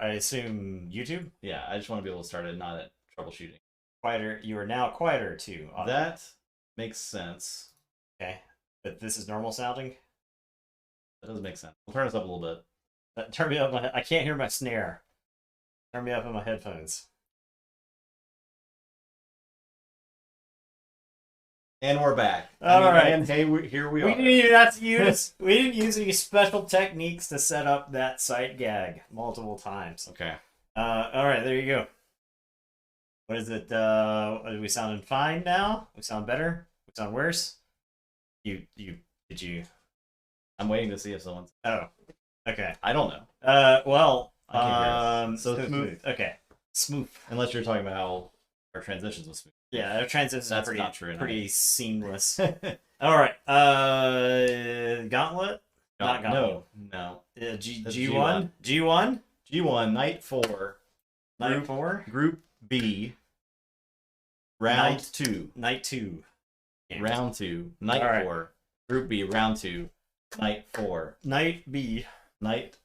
I assume YouTube? Yeah, I just want to be able to start it, not at troubleshooting. Quieter. You are now quieter too. That makes sense. Okay. But this is normal sounding? That doesn't make sense. We'll turn this up a little bit. Turn me up. I can't hear my snare. Turn me up in my headphones. And we're back. All right. And hey, here we are. We didn't use any special techniques to set up that sight gag multiple times. Okay. All right, there you go. What is it? Are we sounding fine now? We sound better? We sound worse? Did you? I'm waiting to see if someone's. Oh, okay. I don't know. Well, I can't hear so smooth. Okay, smooth. Unless you're talking about how our transitions was smooth. Yeah, our transitions are not true. pretty seamless. All right. Gauntlet? Not Gauntlet. No. G1? G1? G1, Night 4. Night 4? Group B. Round 2. Night 2. Yeah. Round 2. Night All 4. Right. Group B. Round 2. Night 4. Night B. Night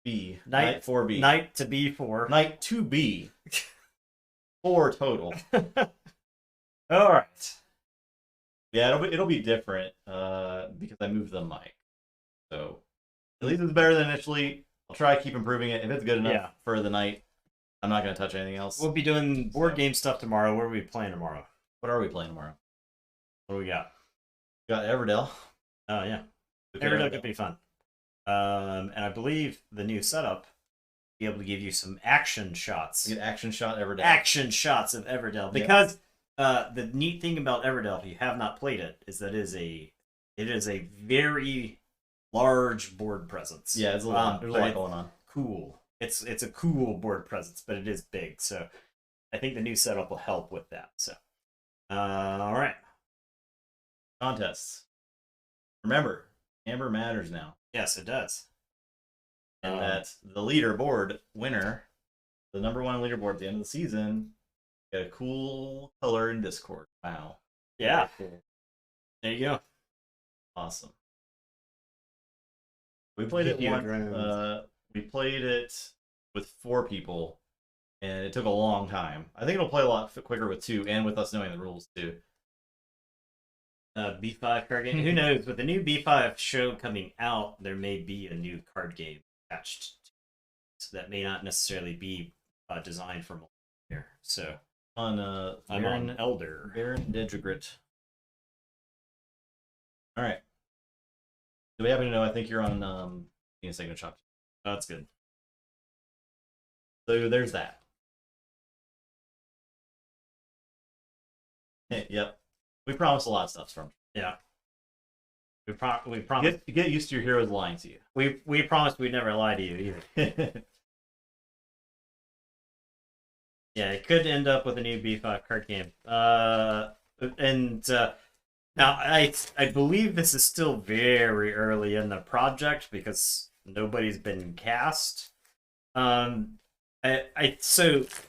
B. Night 4B. Night to B4. Night 2B. 4 total. All right. Yeah, it'll be different because I moved the mic. So at least it's better than initially. I'll try to keep improving it. If it's good enough for the night, I'm not going to touch anything else. We'll be doing board game stuff tomorrow. What are we playing tomorrow? What are we playing tomorrow? What do we got? We got Everdell. Oh, yeah. Everdell could be fun. And I believe the new setup be able to give you some action shots. You get action shot Everdell. Action shots of Everdell. Because the neat thing about Everdell, if you have not played it, is that it is a very large board presence. Yeah, it's a lot. There's a lot going on. Cool. It's a cool board presence, but it is big. So I think the new setup will help with that. So all right. Contests. Remember, Amber matters now. Yes, it does. And that the leaderboard winner, the number one leaderboard at the end of the season, got a cool color in Discord. Wow. Yeah. Cool. There you go. Awesome. We played it we played it with 4 people, and it took a long time. I think it'll play a lot quicker with 2, and with us knowing the rules too. B5 card game. Who knows? With the new B5 show coming out, there may be a new card game attached to it. So that may not necessarily be designed for multiplayer. So I'm on Elder. Baron Dedrigrit. All right. Do we happen to know? I think you're on Second Shop. Oh, that's good. So there's that. Yep. We promised a lot of stuff from. Yeah. We promised. Get used to your heroes lying to you. We promised we'd never lie to you either. Yeah, it could end up with a new B5 card game. Now I believe this is still very early in the project because nobody's been cast. So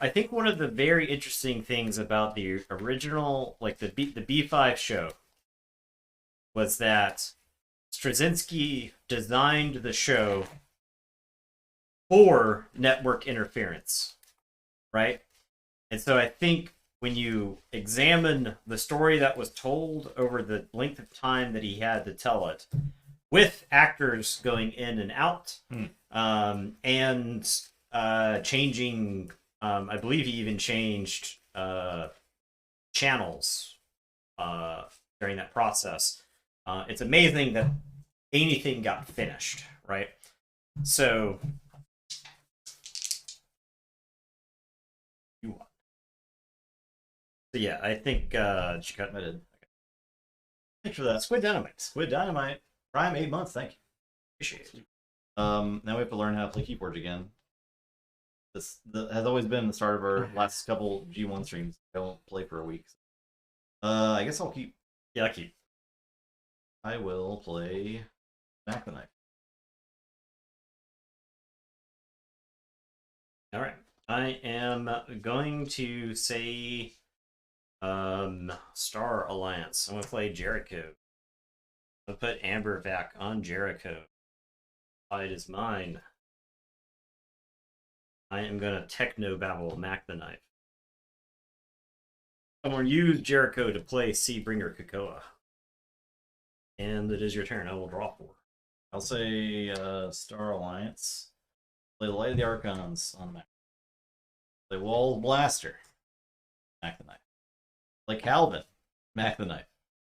I think one of the very interesting things about the original, like the B5 show, was that Straczynski designed the show for network interference, right? And so I think when you examine the story that was told over the length of time that he had to tell it, with actors going in and out, and changing, I believe he even changed channels during that process. It's amazing that anything got finished, right? So yeah, I think she cut my did. Thanks for that. Squid Dynamite. Squid Dynamite. Prime 8 months, thank you. Appreciate it. Now we have to learn how to play Keyforge again. This has always been the start of our last couple G1 streams. I don't play for a week. I guess I'll keep. Yeah, I'll keep. I will play Smack the Knife. All right. I am going to say Star Alliance. I'm going to play Jericho. I'm going to put Amber back on Jericho. It is mine. I am gonna techno babble Mac the Knife. Someone use Jericho to play Seabringer Krakoa. And it is your turn. I will draw 4. I'll say Star Alliance. Play Light of the Archons on Mac. Play Wall Blaster. Mac the Knife. Play Calvin. Mac the Knife.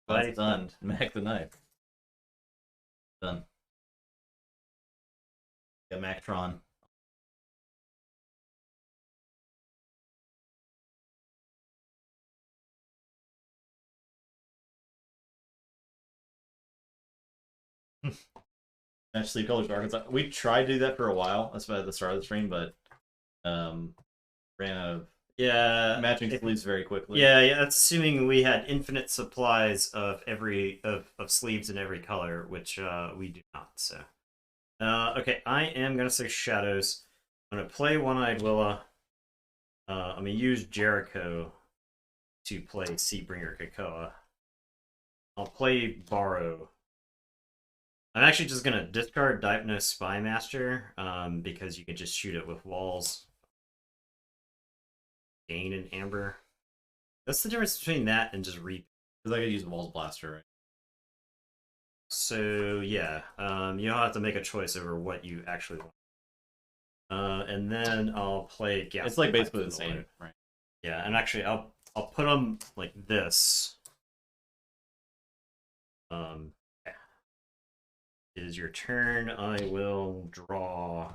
That's done. Mac the Knife. Done. Got Mactron. Match Sleep Colors Arkansas. We tried to do that for a while. That's at the start of the stream, but ran out of matching sleeves very quickly. Yeah, that's assuming we had infinite supplies of every of sleeves in every color, which we do not. So, okay, I am gonna say Shadows. I'm gonna play One-Eyed Willa. I'm gonna use Jericho to play Seabringer Krakoa. I'll play Borrow. I'm actually just gonna discard Diapno Spymaster, because you can just shoot it with walls. Gain an Amber. That's the difference between that and just Reap. Because I could use Walls Blaster, right? So yeah, you'll have to make a choice over what you actually want. And then I'll play Gas. It's like basically the same, right? Yeah, and actually I'll put them like this. Yeah. It is your turn. I will draw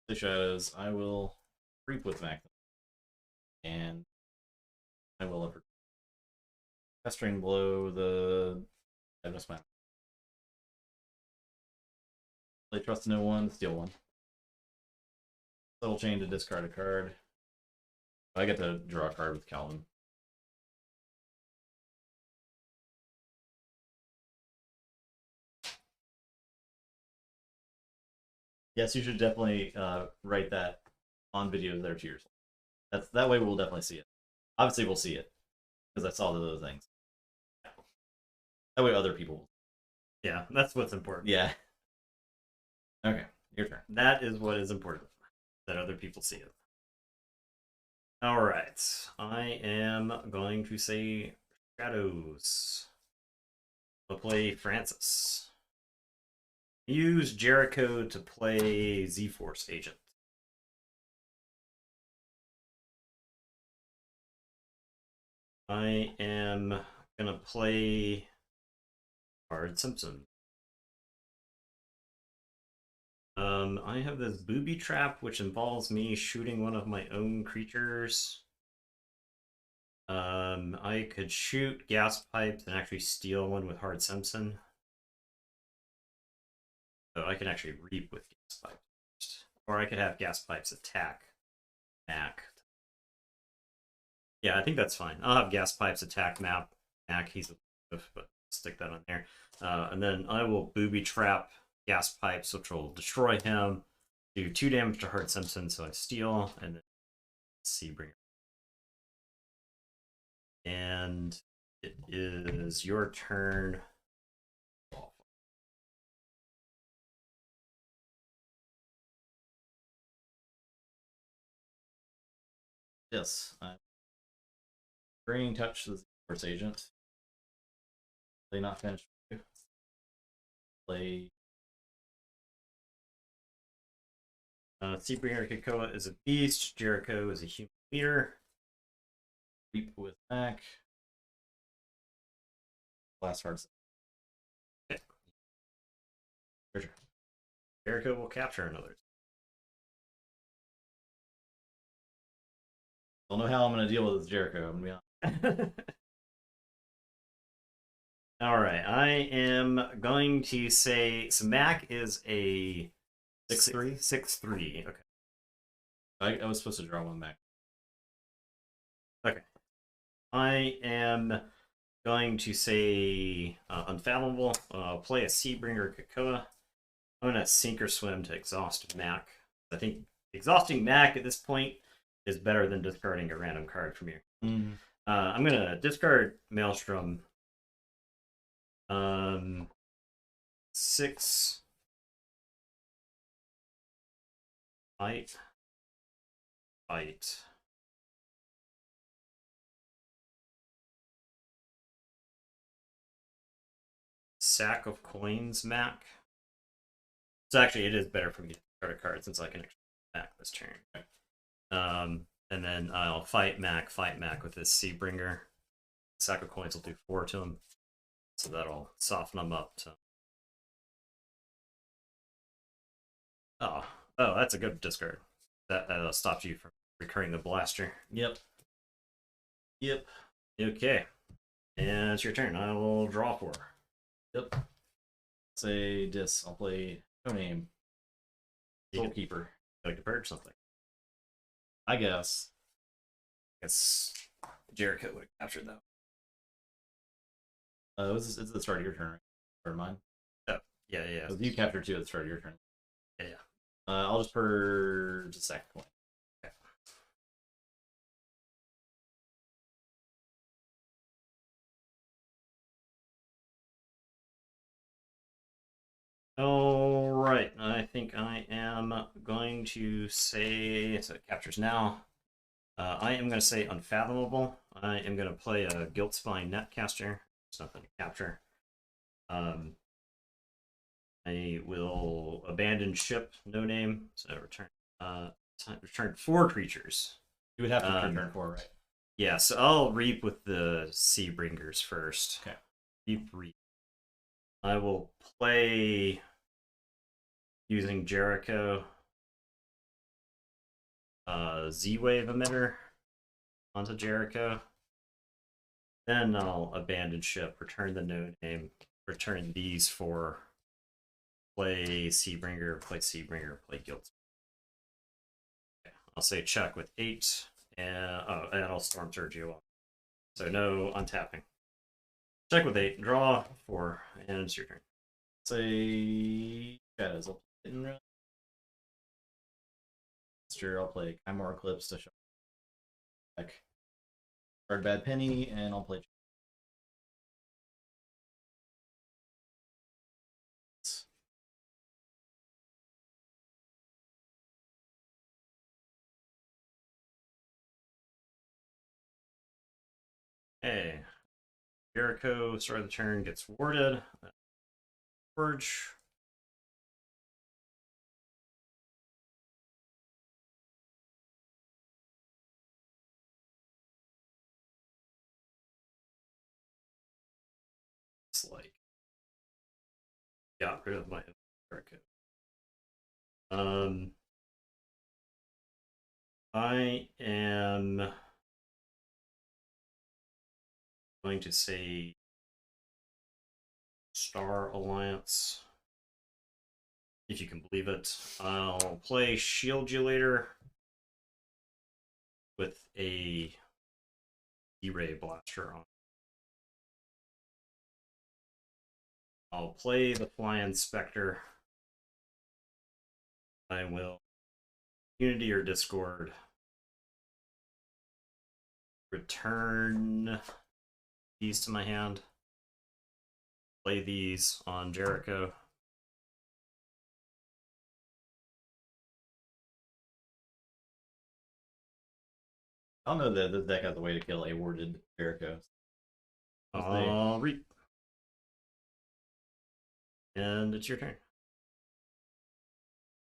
The Shadows. I will Reap with Mac. And I will ever Pestering Blow the Diapno Spymaster. Play Trust No One, steal 1. Subtle Chain to discard a card. I get to draw a card with Calvin. Yes, you should definitely write that on video there to yourself. That way we'll definitely see it. Obviously we'll see it because I saw the other things. That way other people will. Yeah, that's what's important. Yeah. Okay, your turn. That is what is important. That other people see it. Alright. I am going to say Shadows. I'll play Francis. Use Jericho to play Z-Force Agent. I am gonna play Bard Simpson. I have this booby trap, which involves me shooting one of my own creatures. I could shoot gas pipes and actually steal one with Hard Simpson. So I can actually Reap with gas pipes. Or I could have gas pipes attack Mac. Yeah, I think that's fine. I'll have gas pipes attack Mac. He's a but stick that on there. And then I will booby trap gas pipes, which will destroy him. Do 2 damage to Hard Simpson, so I steal, and then Seabringer. And it is your turn. Yes. Bringing Touch to the Force Agent. Play Not Finished. Play. Seabringer Krakoa is a beast. Jericho is a human leader. Reap with Mac. Last Hard. Okay. Jericho will capture another. Don't know how I'm going to deal with this Jericho. I'm going to be honest. All right, I am going to say so. Mac is a 6/3. 6/3. Okay. I was supposed to draw one Mac. Okay. I am going to say Unfathomable. Play a Seabringer Krakoa. I'm going to sink or swim to exhaust Mac. I think exhausting Mac at this point is better than discarding a random card from here. Mm-hmm. I'm going to discard Maelstrom. 6. Fight. Fight. Sack of coins, Mac. So actually, it is better for me to start a card since I can actually Mac this turn. And then I'll fight Mac with this Seabringer. Sack of coins will do 4 to him, so that'll soften him up. Oh, that's a good discard. That stops you from recurring the blaster. Yep. Okay, and it's your turn. I will draw 4. Yep. Say dis. I'll play no name. Goalkeeper. Like to purge something. I guess. Jericho would have captured that. It's the start of your turn, right? Or mine? Oh, yeah. So you capture 2 at the start of your turn. Yeah. I'll just purge the second coin. Okay. All right, I think I am going to say, so it captures now. I am going to say Unfathomable. I am going to play a Guilt Spine Netcaster. There's nothing to capture. I will abandon ship, no name, so return 4 creatures. You would have to return 4, right? Yeah, so I'll reap with the Seabringers first. Okay. Reap. I will play using Jericho. Z-Wave emitter onto Jericho. Then I'll abandon ship, return the no name, return these 4. Play Seabringer, play Guild. Okay. I'll say check with 8, and I'll Storm Surge you off. So no untapping. Check with 8, draw 4, and it's your turn. Say shadows. I'll play Sure, I'll play Chimera Eclipse to show back. Card Bad Penny, and I'll play. Hey, Jericho, start of the turn, gets warded. Forge. It's like, got rid of my Jericho. I am going to say Star Alliance, if you can believe it. I'll play Shield You Later with a E-Ray Blaster on. I'll play the Flying Spectre. I will Unity or Discord. Return these to my hand. Play these on Jericho. I don't know that this deck has a way to kill a warded Jericho. I'll reap. And it's your turn.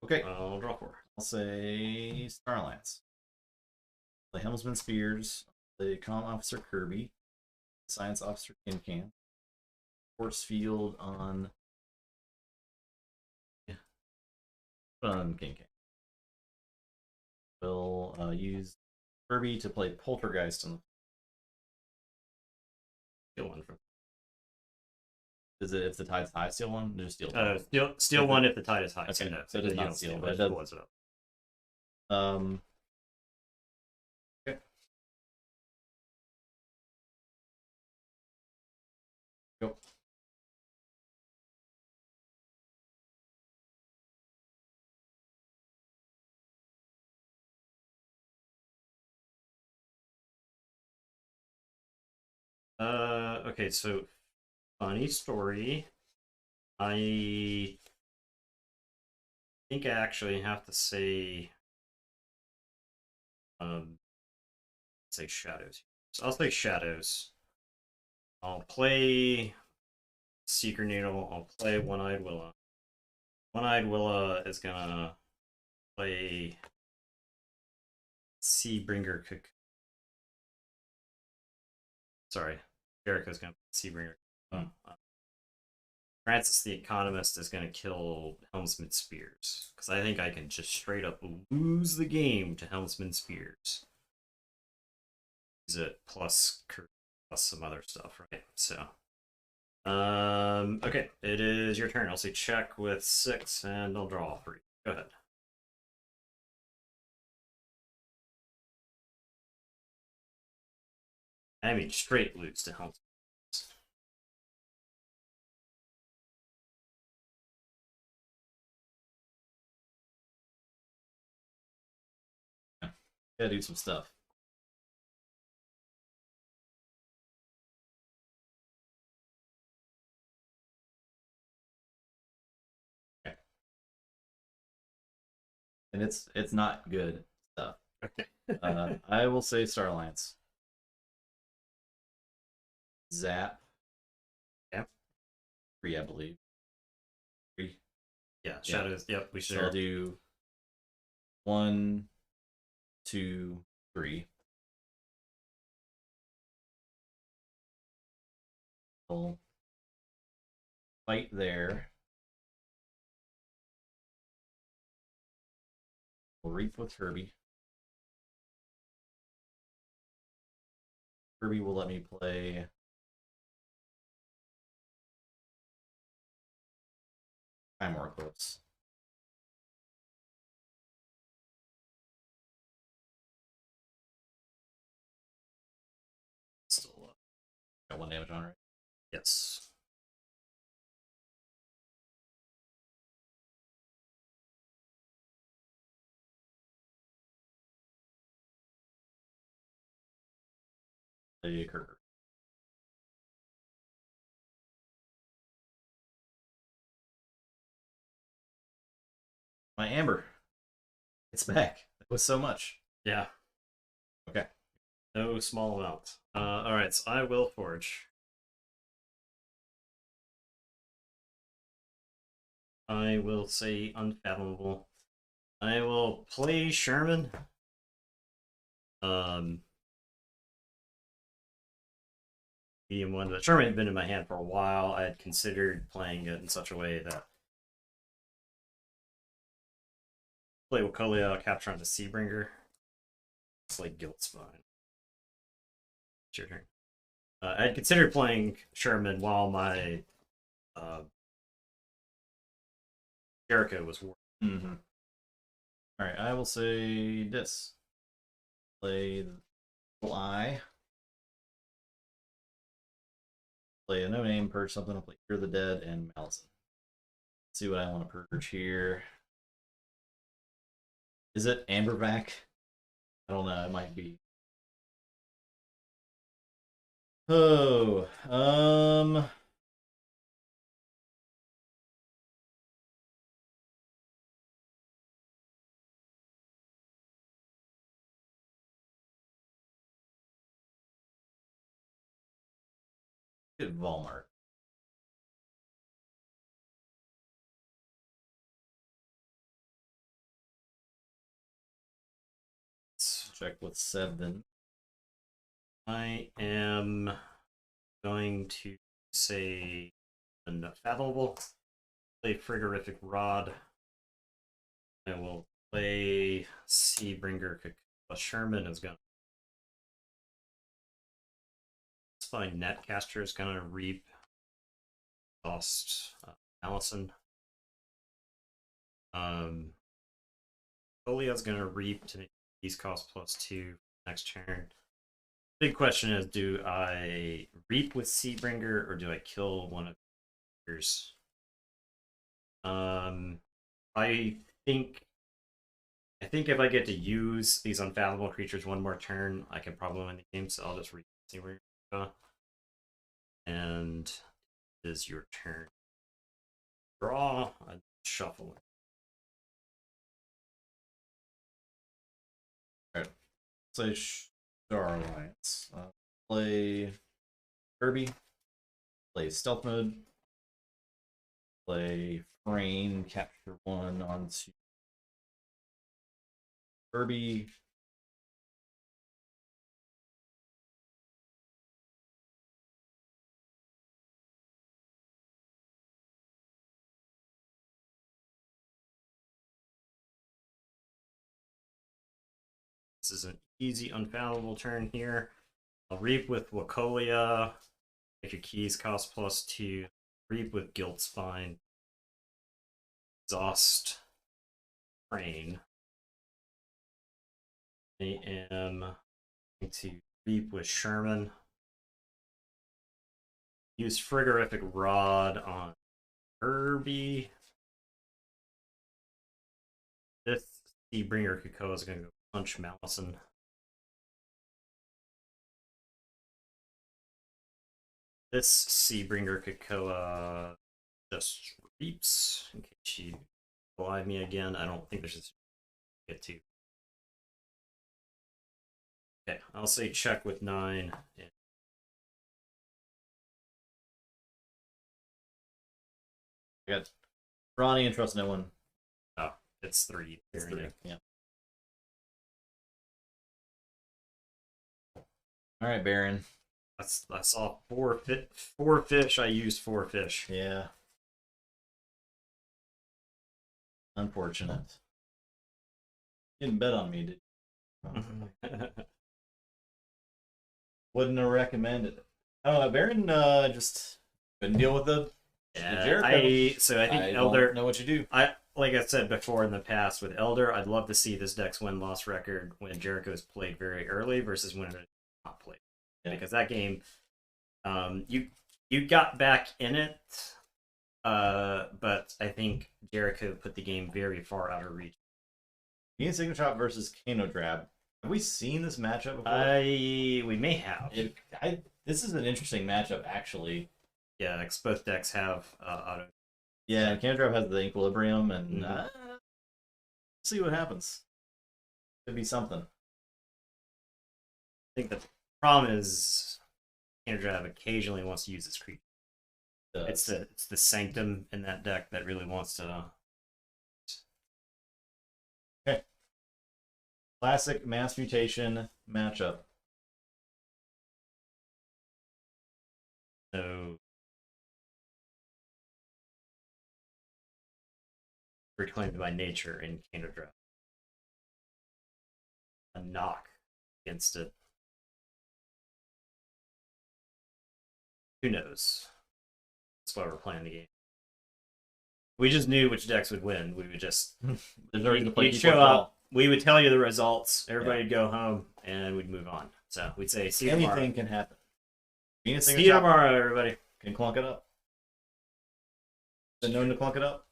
Okay. I'll draw 4. I'll say Star Alliance. Play Helmsman Spears. Play Comm Officer Kirby. Science Officer Can. Force Field on Can. We'll use Kirby to play Poltergeist on. Steal one from. Is it if the tide's high? Steal one. Just steal. Steal one if the tide is high. Okay, so no, so it does not steal, but it does. it up. Okay. Go. Okay, so funny story. I think I actually have to say Say shadows. So I'll say shadows. I'll play Seeker Needle. I'll play One-Eyed Willow. One-Eyed Willow is gonna play Seabringer. Sorry, Jericho's gonna play Seabringer. Francis the Economist is gonna kill Helmsman Spears because I think I can just straight up lose the game to Helmsman Spears. Use it plus some other stuff, right? So, okay, it is your turn. I'll say check with 6, and I'll draw 3. Go ahead. I mean, straight lose to Helmsman. Gotta do some stuff. Okay. And it's not good stuff. Okay. I will say Star Alliance. Zap. Yeah. 3, I believe. 3. Yeah, shadows. Yeah. Yep, we should. So I'll do 1, 2, 3. We'll fight there. We'll reap with Herbie. Herbie will let me play Time War Eclipse. Still Got 1 damage on it. yes. Play Kirker. My Amber. It's back. It was so much. Yeah. Okay. No small amount. All right, so I will forge. I will say unfathomable. I will play Sherman. Medium 1, but Sherman had been in my hand for a while. I had considered playing it in such a way that play Wakolia, capture onto Seabringer. It's like Guilt Spine. It's your turn. I had considered playing Sherman while my Jericho was working. Mm-hmm. All right, I will say this. Play the I. Play a no-name, purge something. I'll play Fear the Dead and Malison. Let's see what I want to purge here. Is it Amberback? I don't know. It might be. Oh, Get Walmart. Let's check with 7. I am going to say unfathomable. Play Frigorific Rod. I will play Seabringer. Sherman is going to. Spine Netcaster is going to reap. Lost Allison. Olia's going to reap to make these cost +2 next turn. Big question is, do I reap with Seabringer or do I kill one of yours? I think if I get to use these unfathomable creatures one more turn, I can probably win the game. So I'll just reap Seabringer. And it is your turn. Draw and shuffle. All right. Say Star Alliance. Play Kirby. Play Stealth Mode. Play Frame Capture 1 onto Kirby. This is an easy, unfathomable turn here. I'll Reap with Wacolia. Make your keys cost +2. Reap with Guilt Spine. Exhaust. Train. I am going to Reap with Sherman. Use Frigorific Rod on Kirby. This Seabringer Kukoa is going to go punch Malison. This Seabringer Kukoa just Reaps in case you alive me again. I don't think there's a get to. Okay, I'll say check with 9. And I got Ronnie and Trust No One. oh, it's 3. It's 3. Yeah. All right, Baron. I saw 4 fish. I used 4 fish. Yeah. Unfortunate. You didn't bet on me, did you? Wouldn't have recommended it. I don't know. Baron just couldn't deal with the Jericho. I think Elder. Don't know what you do. Like I said before in the past with Elder, I'd love to see this deck's win-loss record when Jericho is played very early versus when it's not played. Yeah. Because that game, you got back in it, but I think Jericho put the game very far out of reach. Ian Signatrop versus Kano Drab. Have we seen this matchup before? We may have. This is an interesting matchup, actually. Yeah, both decks have auto. Yeah, Kano Drab has the Equilibrium, and see what happens. Could be something. I think the problem is Kano Drab occasionally wants to use his creature. It's the Sanctum in that deck that really wants to. Okay. Classic Mass Mutation matchup. So reclaimed by nature in Kano Drab. A knock against it. Who knows? That's why we're playing the game. We just knew which decks would win. We would just There's no reason to play you'd show up. We would tell you the results. Everybody would go home, and we'd move on. So we'd say, "See you tomorrow." Anything can happen. See you tomorrow, everybody. Can clunk it up. Been known to clunk it up.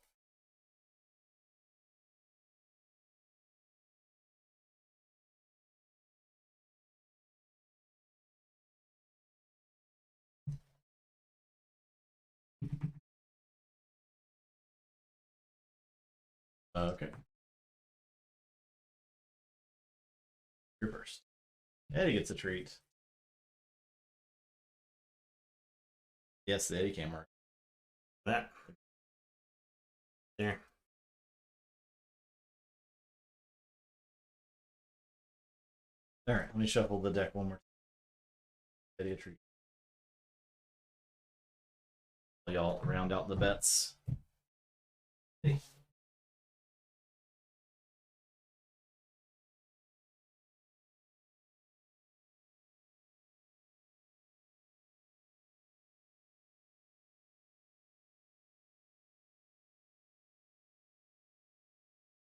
Okay. You're first. Eddie gets a treat. Yes, the Eddie camera. That. There. All right, let me shuffle the deck one more time. Eddie a treat. Y'all round out the bets. Hey.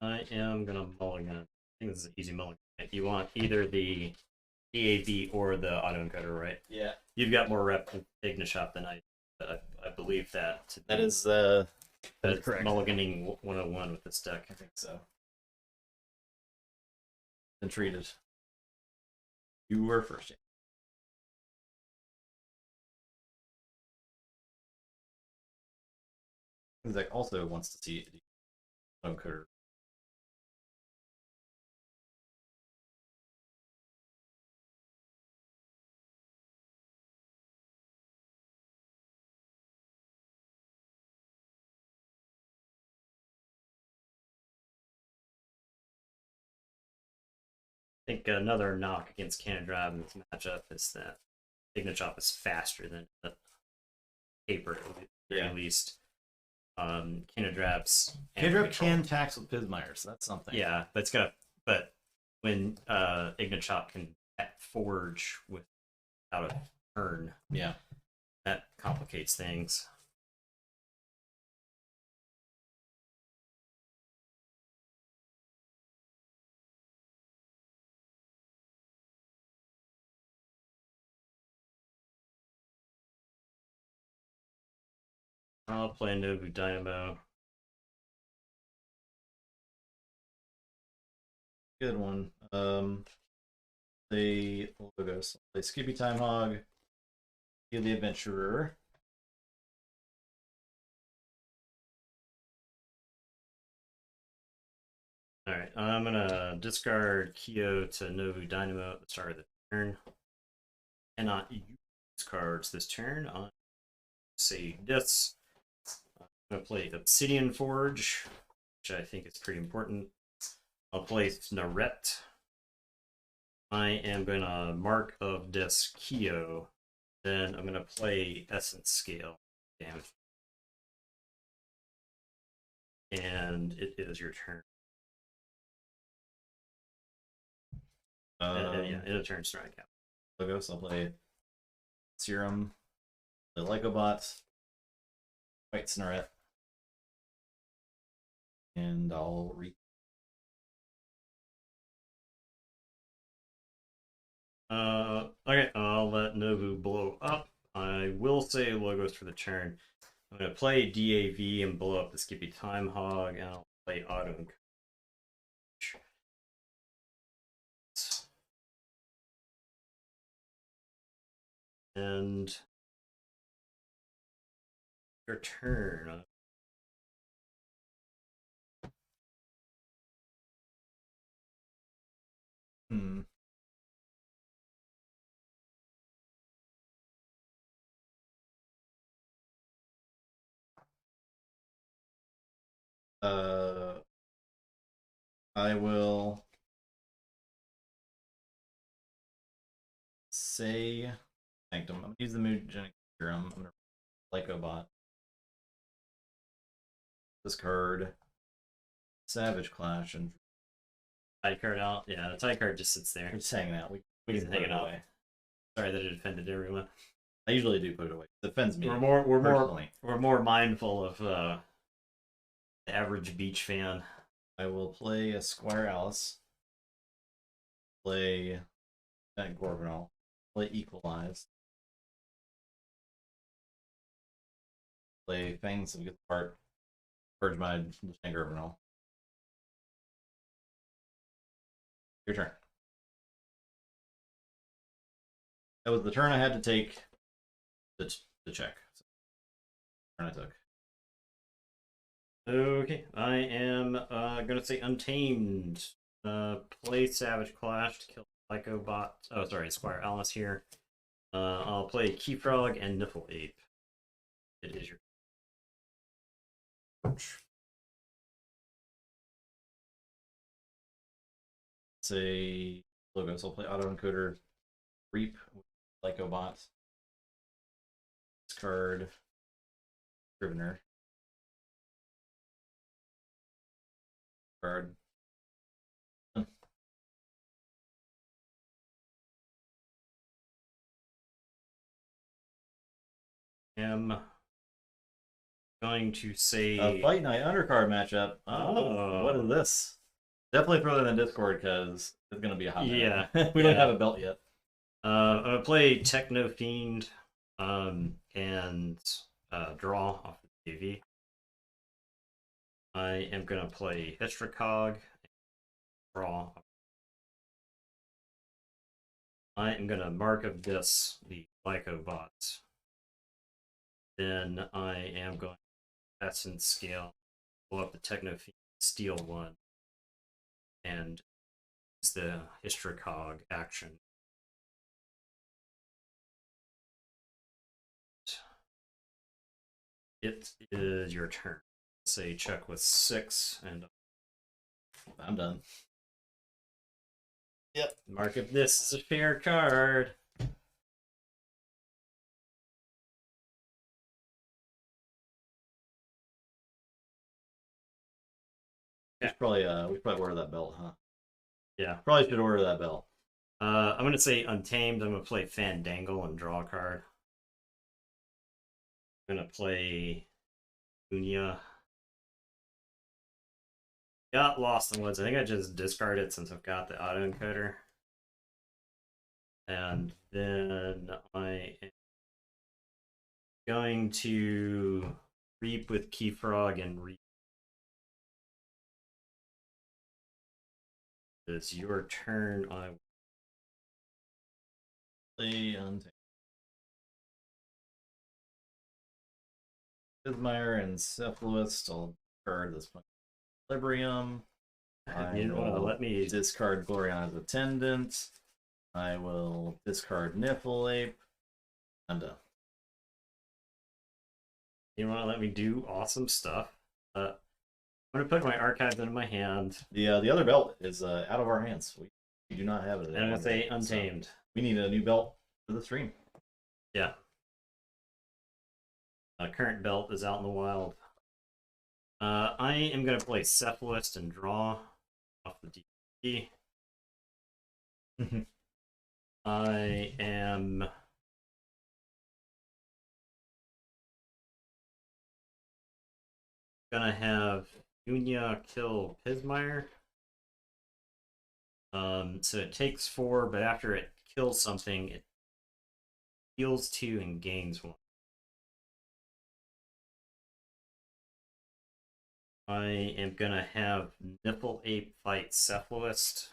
I am gonna mulligan. I think this is an easy mulligan. You want either the DAB or the autoencoder, right? Yeah. You've got more rep with Ignishop than I. I believe that. That is correct. Mulliganing 101 with this deck. I think so. Been treated. You were first. This deck also wants to see autoencoder. think another knock against Cannon Drive in this matchup is that Ignachop is faster than the paper, at the very least. Cannon Drive's Kendrick can tax with Pismire, so that's something. Yeah, but when Ignachop can forge without a turn, yeah, that complicates things. I'll play Nobu Dynamo. Good one. The logos. Play Skippy Time Hog. Heal the Adventurer. Alright, I'm gonna discard Kyo to Nobu Dynamo at the start of the turn. Cannot use cards this turn. On say this. I'm gonna play Obsidian Forge, which I think is pretty important. I'll play Naret. I am gonna mark of this Kyo. Then I'm gonna play Essence Scale damage. And it is your turn. Yeah, it's a turn strike out. Logos, I'll play Serum, the Lycobot, White Snarret, and I'll Okay, I'll let Nobu blow up. I will say Logos for the turn. I'm going to play DAV and blow up the Skippy Time Hog, and I'll play Auto and and your turn. I will say Sanctum. I'm gonna use the Mutagenic Serum. I'm gonna Lycobot. Discard Savage Clash and Tie card out. Yeah, the tie card just sits there. it's hanging out. We can hang it away. Sorry that it offended everyone. I usually do put it away. It offends me. We're more mindful of the average beach fan. I will play a Squire Alice. Play that Gorgonal. Play Equalize. Play Fangs of Good Part. Purge my Gorgonal. Your turn. That was the turn I had to take to check. So, turn I took. Okay, I am gonna say Untamed. Play Savage Clash to kill Lycobot. Oh, sorry, Squire Alice here. I'll play Keyfrog and Niffle Ape. It is your say Logos. I'll play Autoencoder. Reap with Lycobot. Discard Scrivener. Card. am going to say a Fight Night undercard matchup. Oh, what is this? Definitely throw that in Discord because it's gonna be a hot minute. Yeah, we don't have a belt yet. I'm gonna play Techno Fiend, and draw off the TV. I am gonna play Estracog, draw. I am gonna mark of this the Lycobot. Then I am going to Essence Scale, blow up the Techno Fiend, steal one, and use the Hystracog action. It is your turn. Say check with 6, and I'm done. Yep. Mark if this is a fair card. We should probably order that belt, huh? Yeah. Probably should order that belt. I'm gonna say Untamed. I'm gonna play Fandangle and draw a card. I'm gonna play Unia. Got Lost in the Woods. I think I just discarded since I've got the autoencoder. And then I am going to Reap with Keyfrog and Reap. It's your turn. I Play Untamed. Ismire and Cephalist. I'll discard this Equilibrium. I you will let me discard Gloriana's Attendant. I will discard Niffleape. I'm done. You want to let me do awesome stuff? I'm gonna put my archives into my hand. The other belt is out of our hands. We do not have it. And I'm gonna say Untamed. So we need a new belt for the stream. Yeah. Current belt is out in the wild. I am gonna play Cephalist and draw off the DP. I am gonna have Unia kill Pismire. So it takes 4, but after it kills something, it heals 2 and gains 1. I am gonna have Niffleape fight Cephalist.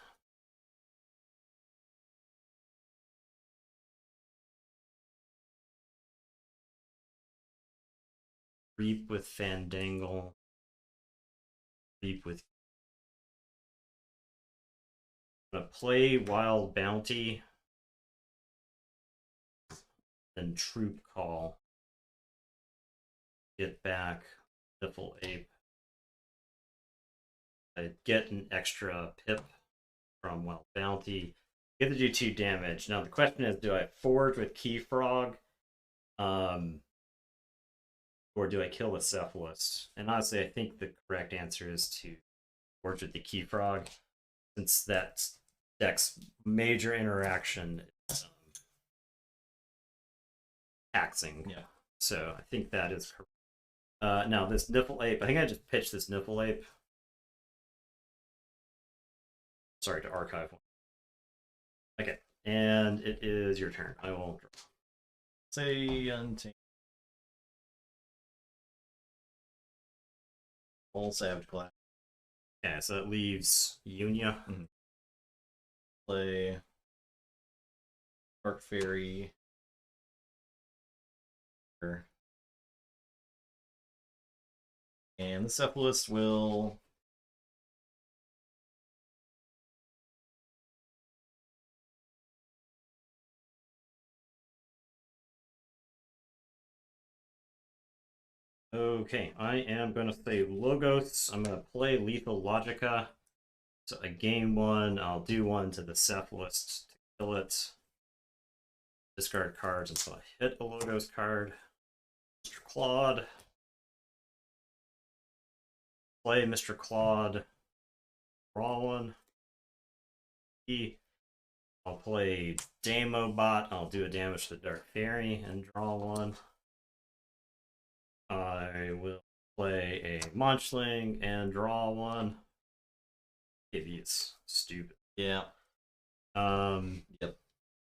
Reap with Fandangle. Reap with. I'm gonna play Wild Bounty. Then Troop Call. Get back Niffleape. I get an extra pip from Wild Bounty. Get to do 2 damage. Now the question is, do I forge with Keyfrog? Or do I kill the Cephalist? And honestly, I think the correct answer is to forge with the Keyfrog, since that deck's major interaction is taxing. Yeah. So I think that is correct. Now this Niffleape, I think I just pitched this Niffleape. Sorry, to archive one. Okay, and it is your turn. I will draw. Say Untamed. Full Savage Class. Okay, so it leaves Unia. Play Dark Fairy. And the Cephalist will Okay, I am going to say Logos. I'm going to play Lethal Logica. So I gain 1. I'll do 1 to the Cephalist to kill it. Discard cards until I hit a Logos card. Mr. Claude. Play Mr. Claude. Draw 1. I'll play Damobot. I'll do a damage to the Dark Fairy and draw 1. I will play a Munchling and draw 1. It's stupid. Yeah. Yep.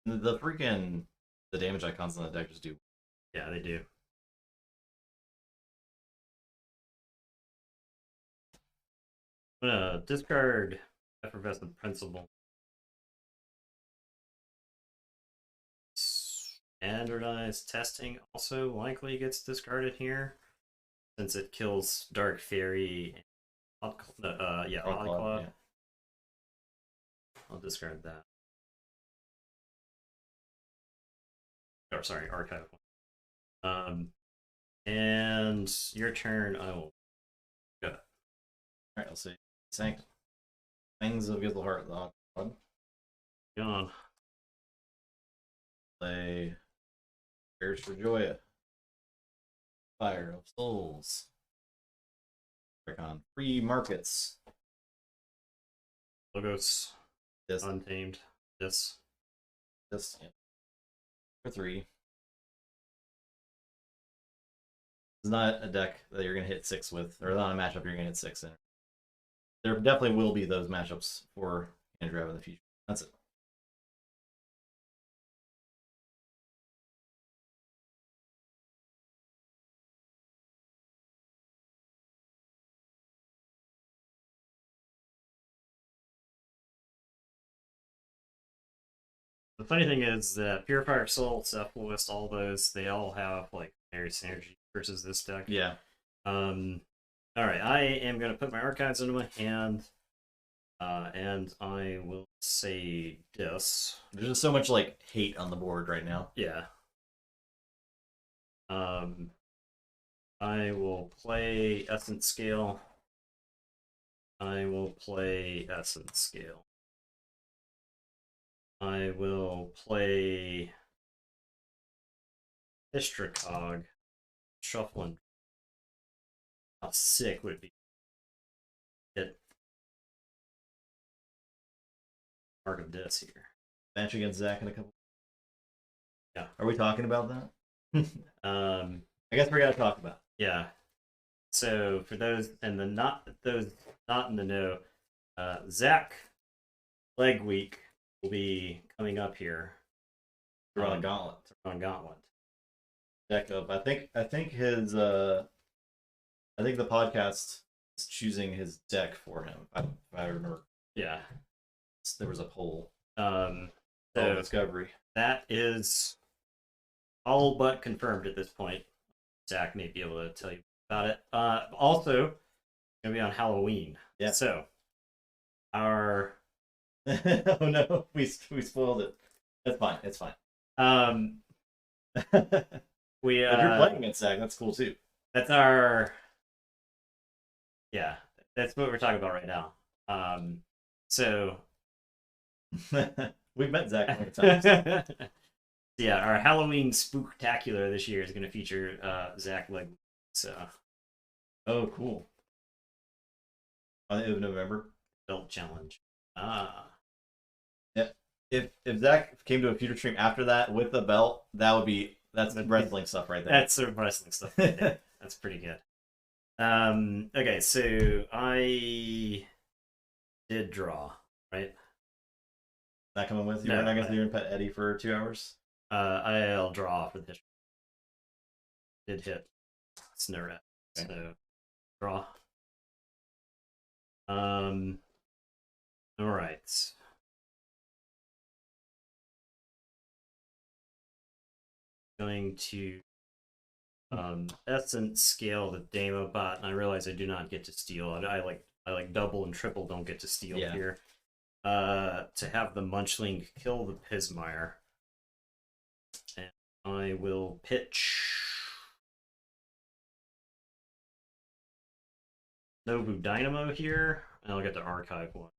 The damage icons on the deck just do. Yeah, they do. I'm gonna discard Effervescent Principle. Standardized Testing also likely gets discarded here, since it kills Dark Fairy and Oddclaw. Yeah. I'll discard that. Or sorry, archive one. And your turn. I will go. All right, I'll see. Sanct. Fangs of Gizzleheart, the Oddclaw. Gone. Play Prayers for Joya. Fire of Souls. Click on Free Markets. Logos. This. Untamed. This. This. Yeah. For 3. It's not a deck that you're going to hit 6 with, or not a matchup you're going to hit 6 in. There definitely will be those matchups for Andrew in the future. That's it. The funny thing is that Purifier Soul, Cephalist, all those, they all have like very synergy versus this deck. Yeah. Alright, I am gonna put my archives into my hand. And I will say this. There's just so much like hate on the board right now. Yeah. I will play Essence Scale. I will play Essence Scale. I will play Histracog. Shuffling. How sick would it be? Hit Mark of Dis here. Match against Zach in a couple. Yeah. Are we talking about that? I guess we're gonna talk about it. Yeah. So for those and those not in the know, Zach Leg Week will be coming up here. Run Gauntlet. Run Gauntlet. Deck up. I think his I think the podcast is choosing his deck for him. I remember. Yeah. There was a poll. So Discovery. That is all but confirmed at this point. Zach may be able to tell you about it. Also, gonna be on Halloween. Yeah. So our oh no, we spoiled it. That's fine. It's fine. We if you're playing against Zach, that's cool too. That's our that's what we're talking about right now. So we've met Zach many times. Yeah, our Halloween spooktacular this year is going to feature Zach Leg. So, oh, cool. On the end of November, belt challenge. Yeah. If Zach came to a future stream after that with the belt, that's wrestling stuff right there. That's some wrestling stuff. Right there. That's pretty good. Okay, so I did draw, right? Not coming with you. No, We're not going to do Pet Eddie for 2 hours. I'll draw for this. Did hit Snurret. Okay. So draw. All right. Going to Essence Scale the Demo bot, and I realize I do not get to steal. I like double and triple don't get to steal here. To have the Munchling kill the Pismire. And I will pitch Nobu Dynamo here, and I'll get to archive one.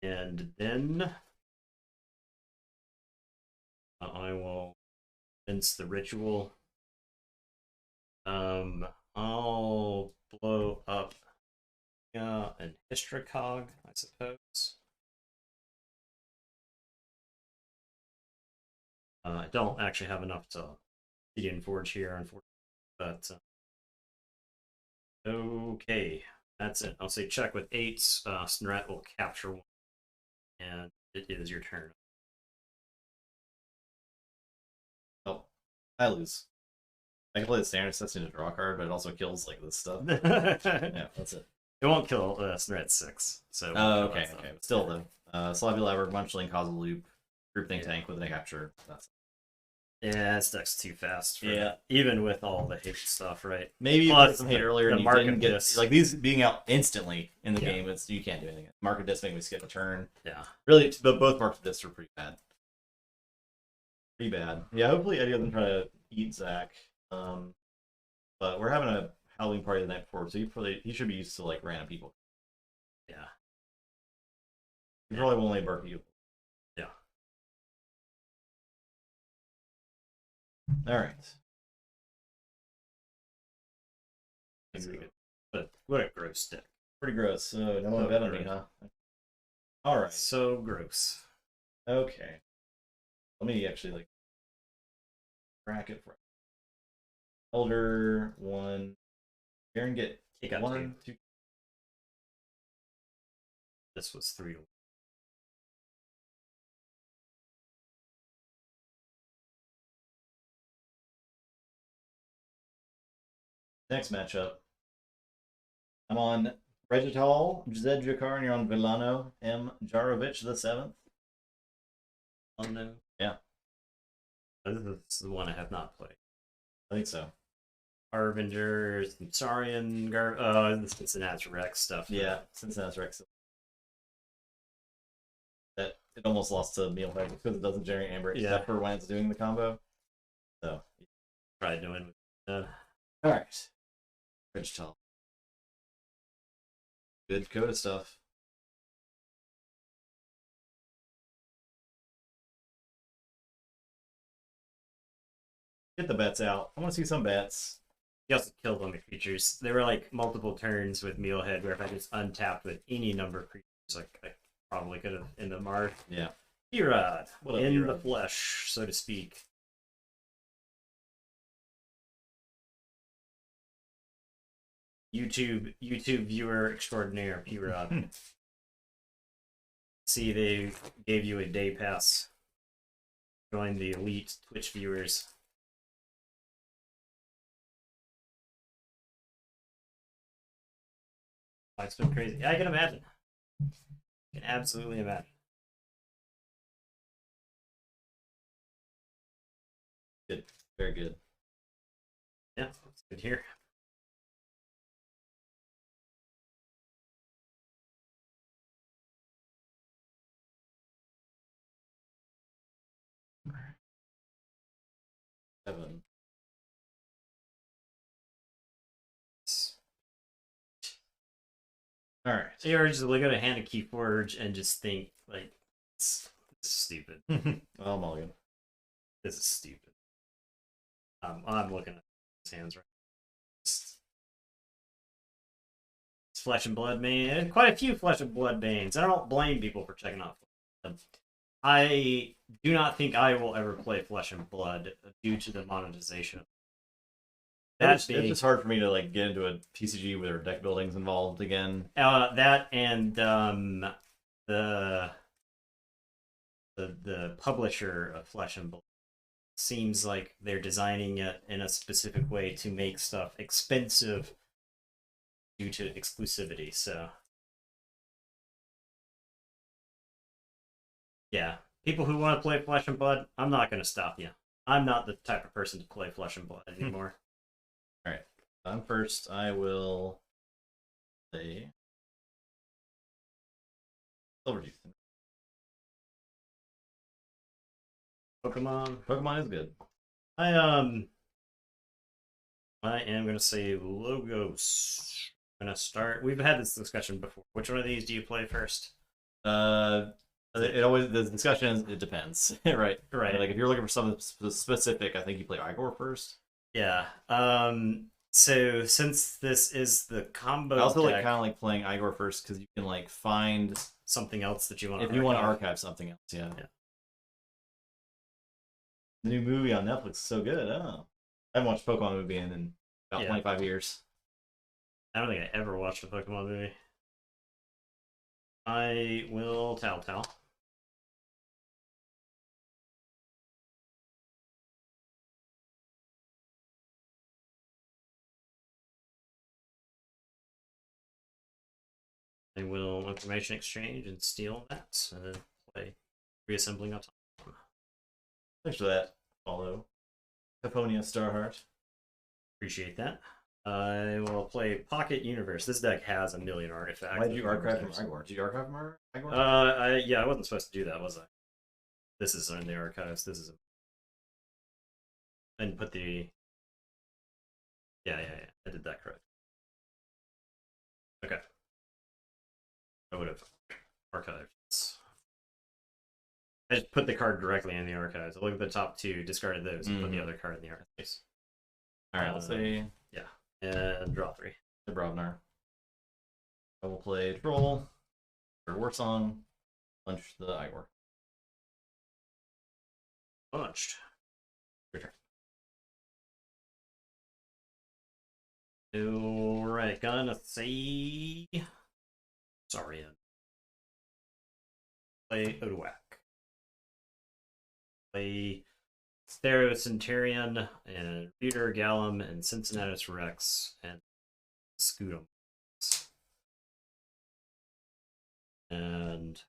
And then I will fence the ritual. I'll blow up an Histracog, I suppose. I don't actually have enough to Keyforge here, unfortunately, but okay, that's it. I'll say check with 8. Snrat will capture one, and it is your turn. Oh, I lose. I can play the standard sets to draw a card, but it also kills like this stuff. Yeah, that's it. It won't kill Snrat 6. So okay. But still though, Slappy Lever, Munchling, Causal Loop, Groupthink Tank with a capture. That's it. Yeah, this deck's too fast. For even with all the hate stuff, right? Maybe you played some hate earlier and you didn't get disc. like these being out instantly in the game. You can't do anything. Market disc made me skip a turn. Yeah, really, both market discs are pretty bad. Pretty bad. Yeah, hopefully Eddie doesn't try to eat Zach. But we're having a Halloween party the night before, so he should be used to like random people. Yeah. You probably won't let Burke you. Yeah. All right. That's pretty good. What a gross stick. Pretty gross. So no one bet on me, huh? All right. So gross. Okay. Let me actually like bracket for Elder 1. Aaron get He got 1, 2. This was 3 to 1. Next matchup. I'm on Regital Zedjakar, and you're on Villano M. Jarovic the 7th. Oh no. Yeah. This is the one I have not played. I think so. Harbinger, Saurian, the Cincinnati Rex stuff. Yeah, Cincinnati Rex. That it almost lost to Mealhead because it doesn't generate amber except for when it's doing the combo. So probably doing with that. All right. Regital. Good Coda stuff. Get the bets out. I want to see some bets. He also killed on the creatures. There were like multiple turns with Mealhead where if I just untapped with any number of creatures, like I probably could have in the mark. Yeah. Erod. In the flesh, so to speak. YouTube viewer extraordinaire, P-Rod. See, they gave you a day pass. Join the elite Twitch viewers. It's been crazy. Yeah, I can imagine. I can absolutely imagine. Good. Very good. Yeah, it's good here. Seven. All right. So you're just look at a hand of Keyforge and just think, like, this is stupid. Oh, Mulligan. This is stupid. I'm looking at his hands right now. It's Flesh and Blood Bane, and quite a few Flesh and Blood Banes. I don't blame people for checking off. I do not think I will ever play Flesh and Blood due to the monetization. It's just hard for me to like get into a TCG where there are deck buildings involved again. That and the publisher of Flesh and Blood seems like they're designing it in a specific way to make stuff expensive due to exclusivity. So yeah, people who want to play Flesh and Blood, I'm not going to stop you. I'm not the type of person to play Flesh and Blood anymore. All right, I'm first. I will play Silvertooth. Pokemon is good. I am gonna say Logos. I'm gonna start. We've had this discussion before. Which one of these do you play first? It always the discussion is it depends, right? Right. Like if you're looking for something specific, I think you play Igor first. Yeah. So since this is the combo, I also like kind of like playing Igor first because you can like find something else that you want. If you want to archive something else, yeah. The new movie on Netflix is so good. Oh, I haven't watched a Pokemon movie in about 25 years. I don't think I ever watched a Pokemon movie. I will Telltale. I will information exchange and steal that, and then play reassembling up time. Thanks for that. Follow Caponia Starheart. Appreciate that. I will play Pocket Universe. This deck has a million artifacts. Why did you archive from Igor? Did you archive from Igor? Yeah, I wasn't supposed to do that, was I? This is in the archives. This is and put the yeah. I did that correct. Okay. would have archived this. I just put the card directly in the archives. I look at the top two, discarded those, and put the other card in the archives. All right, let's say yeah, and draw 3. The Brobnar. I will play Troll or War Song, punch the Igor. Punched. Return. Alright, gonna see. Sorry. Play Odawak. Play Stereo Centurion and Reader Gallum and Cincinnatus Rex and Scudum. And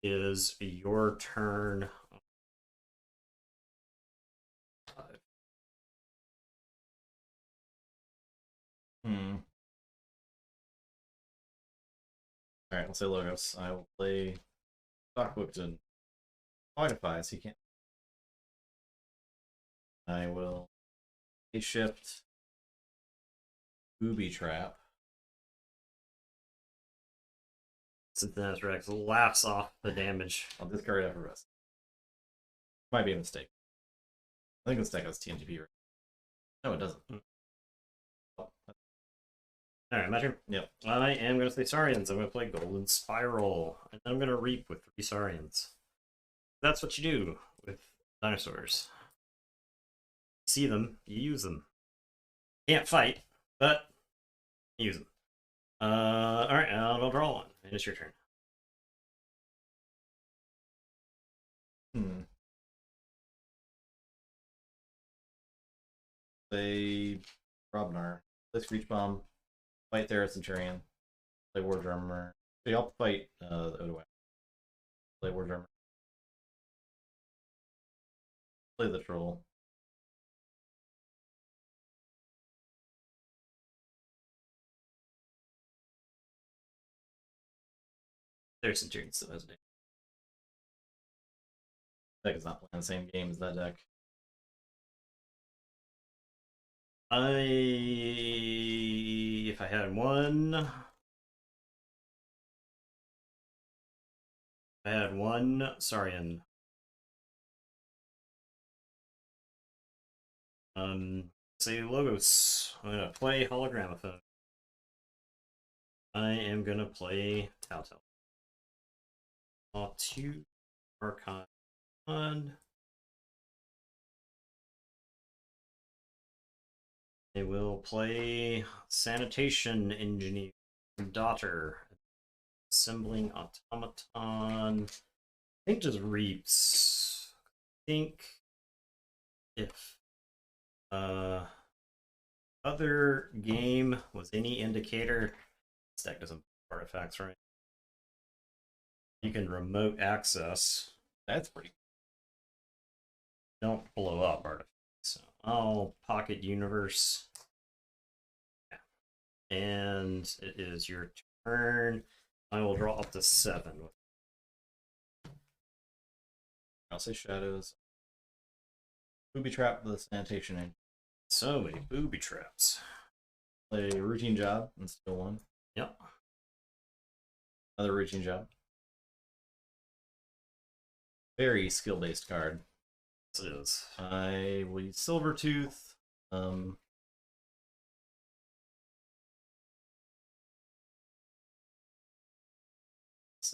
is your turn. Alright, let's say Logos. I will play Stockbooked and Modify, so he can't. I will shift Booby Trap. Cincinnatus Rex laughs off the damage. I'll discard it after rest. Might be a mistake. I think this deck has TNGP. Right? No, it doesn't. Alright, my turn. Yep. I am going to play Saurians. I'm going to play Golden Spiral. And I'm going to Reap with 3 Saurians. That's what you do with dinosaurs. You see them, you use them. Can't fight, but use them. Alright, I'll draw 1. And it's your turn. Play Robnar. Play Screech Bomb. Fight Theros Centurion. Play War Drummer. Okay, I'll fight the Odawak. Play War Drummer. Play the Troll. There's Centurion still has a name. Deck is not playing the same game as that deck. If I had one. I had one Saurian. Say Logos. I'm gonna play Hologramophone. I am gonna play Telltale. 2 Archon 1. I will play Sanitation Engineer Daughter. Assembling Automaton. I think just Reaps. I think if other game was any indicator, this deck doesn't put artifacts, right? You can remote access. That's pretty. Don't blow up artifacts. So I'll pocket Universe. Yeah. And it is your turn. I will draw up to 7. I'll say Shadows. Booby Trap the Sanitation Engine. So many booby traps. Play Routine Job and still 1. Yep. Another Routine Job. Very skill-based card. Yes, it is. I will use Silvertooth. So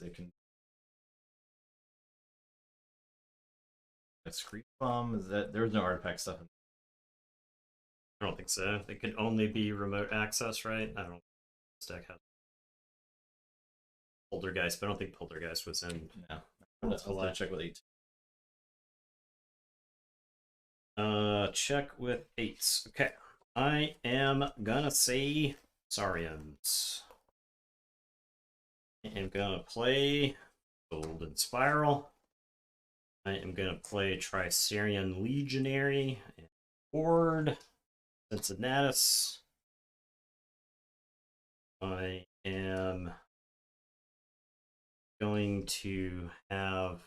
it can. A Screech Bomb, is that there's no artifact stuff in. I don't think so. It could only be remote access, right? I don't think this deck has Poltergeist, but I don't think Poltergeist was in. No. I'll check with 8. Check with 8s. Okay. I am gonna say Saurians. I am gonna play Golden Spiral. I am gonna play Tricerian Legionary and Horde. Cincinnatus. I am going to have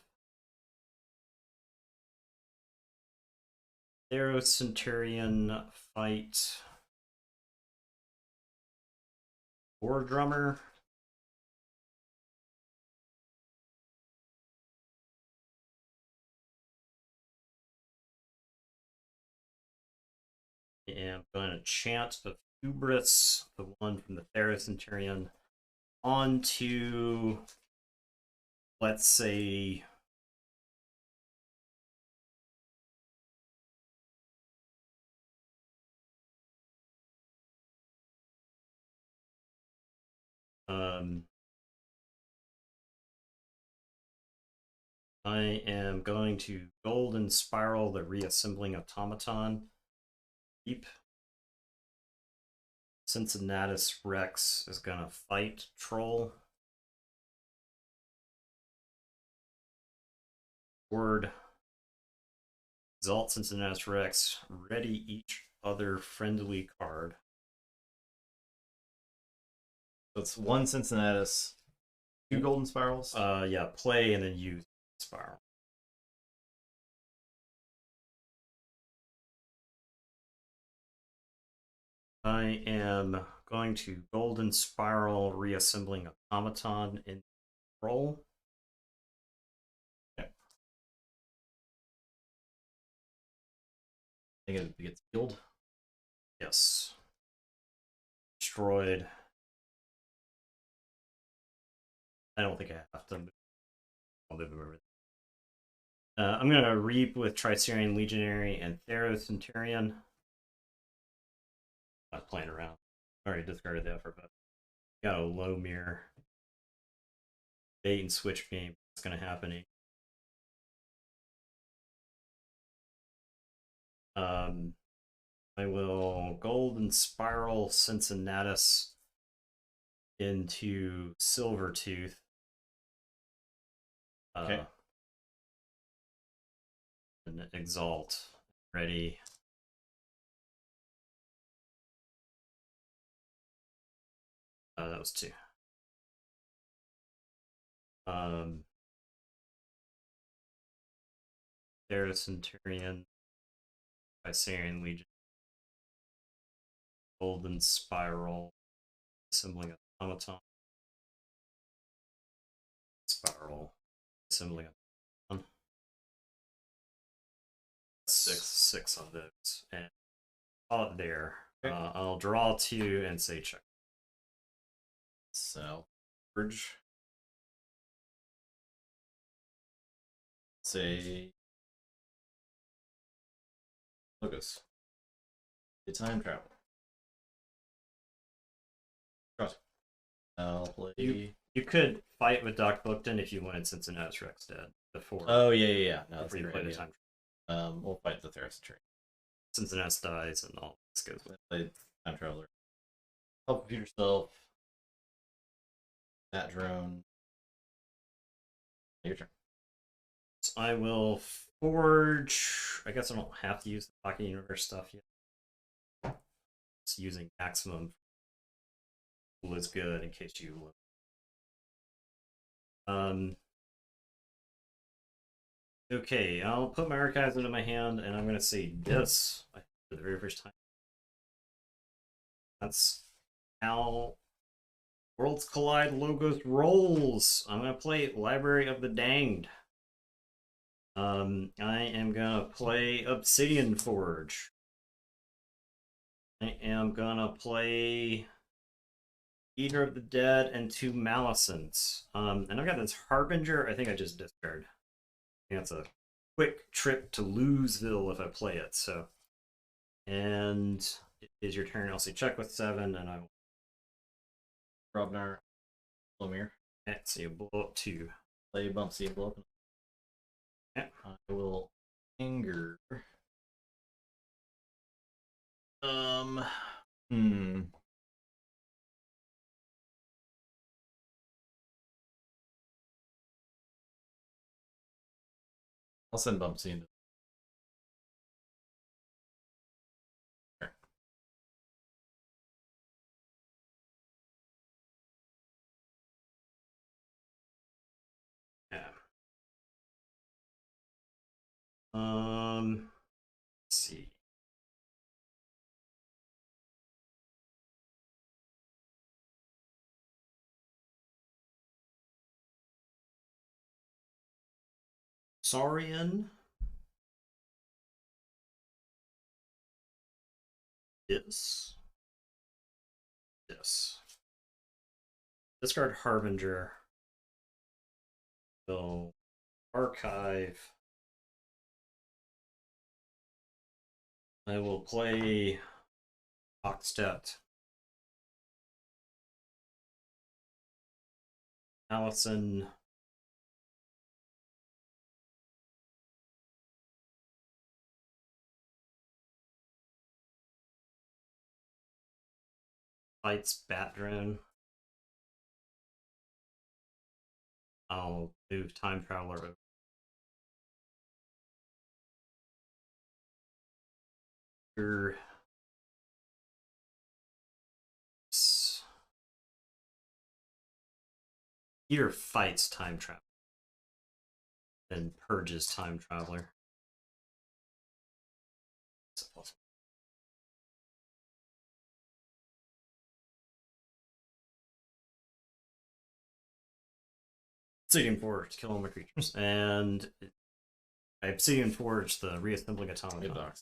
Theros Centurion fight War Drummer. I am going to chant of hubris, the one from the Theros Centurion, onto, let's say, I am going to golden spiral the reassembling automaton. Keep. Cincinnatus Rex is gonna fight Troll. Word. Exalt Cincinnatus Rex. Ready each other friendly card. So it's one Cincinnatus, two golden spirals. Yeah, play and then use spiral. I am going to golden spiral reassembling automaton in Troll. Okay. I think it gets healed. Yes. Destroyed. I don't think I have to move. I'll move everything. I'm going to reap with Tricerian Legionary and Theros Centurion. Not playing around. Already discarded that for but got a low mirror. Bait and switch game. It's going to happen. I will golden spiral Cincinnatus into Silvertooth. Okay. And exalt. Ready. That was 2. There's Centurion. Tricerian Legion. Golden Spiral. Assembling automaton. Spiral. Assembling automaton. 6 on those. And call it there. Okay. I'll draw 2 and say check. So, Urge. Say. Logos. The time travel. Trust. I'll play. You could fight with Doc Bookton if you wanted Cincinnatus Rex dead before. Oh yeah. No, before you play the time. We'll fight the Theros Centurion. Cincinnatus dies and all this goes with. Play time traveler. Help compute yourself. That drone. Your turn. So I will forge. I guess I don't have to use the Pocket Universe stuff yet. It's using maximum is good in case you look. Okay, I'll put my archives into my hand and I'm gonna say this for the very first time. That's how Worlds Collide Logos rolls. I'm gonna play Library of the Danged. I am gonna play Obsidian Forge. I am gonna play Eater of the Dead and 2 Malicents. And I've got this Harbinger. I think I just discard. I think that's a quick trip to Louisville if I play it. So, and it is your turn. I'll say check with 7, and I will. Robnar, Lomir. Okay, so you blow up 2. Play bump C, blow up. Okay. I will anger. I'll send bump C into. Yeah. Let's see. Saurian. this. Discard Harbinger. So archive. I will play Oxtet. Allison. Fights Bat Drone. I'll move Time Traveler over. Either fights Time Traveler, then purges Time Traveler. Obsidian Forge, kill all my creatures. And I Obsidian Forge, the reassembling automaton.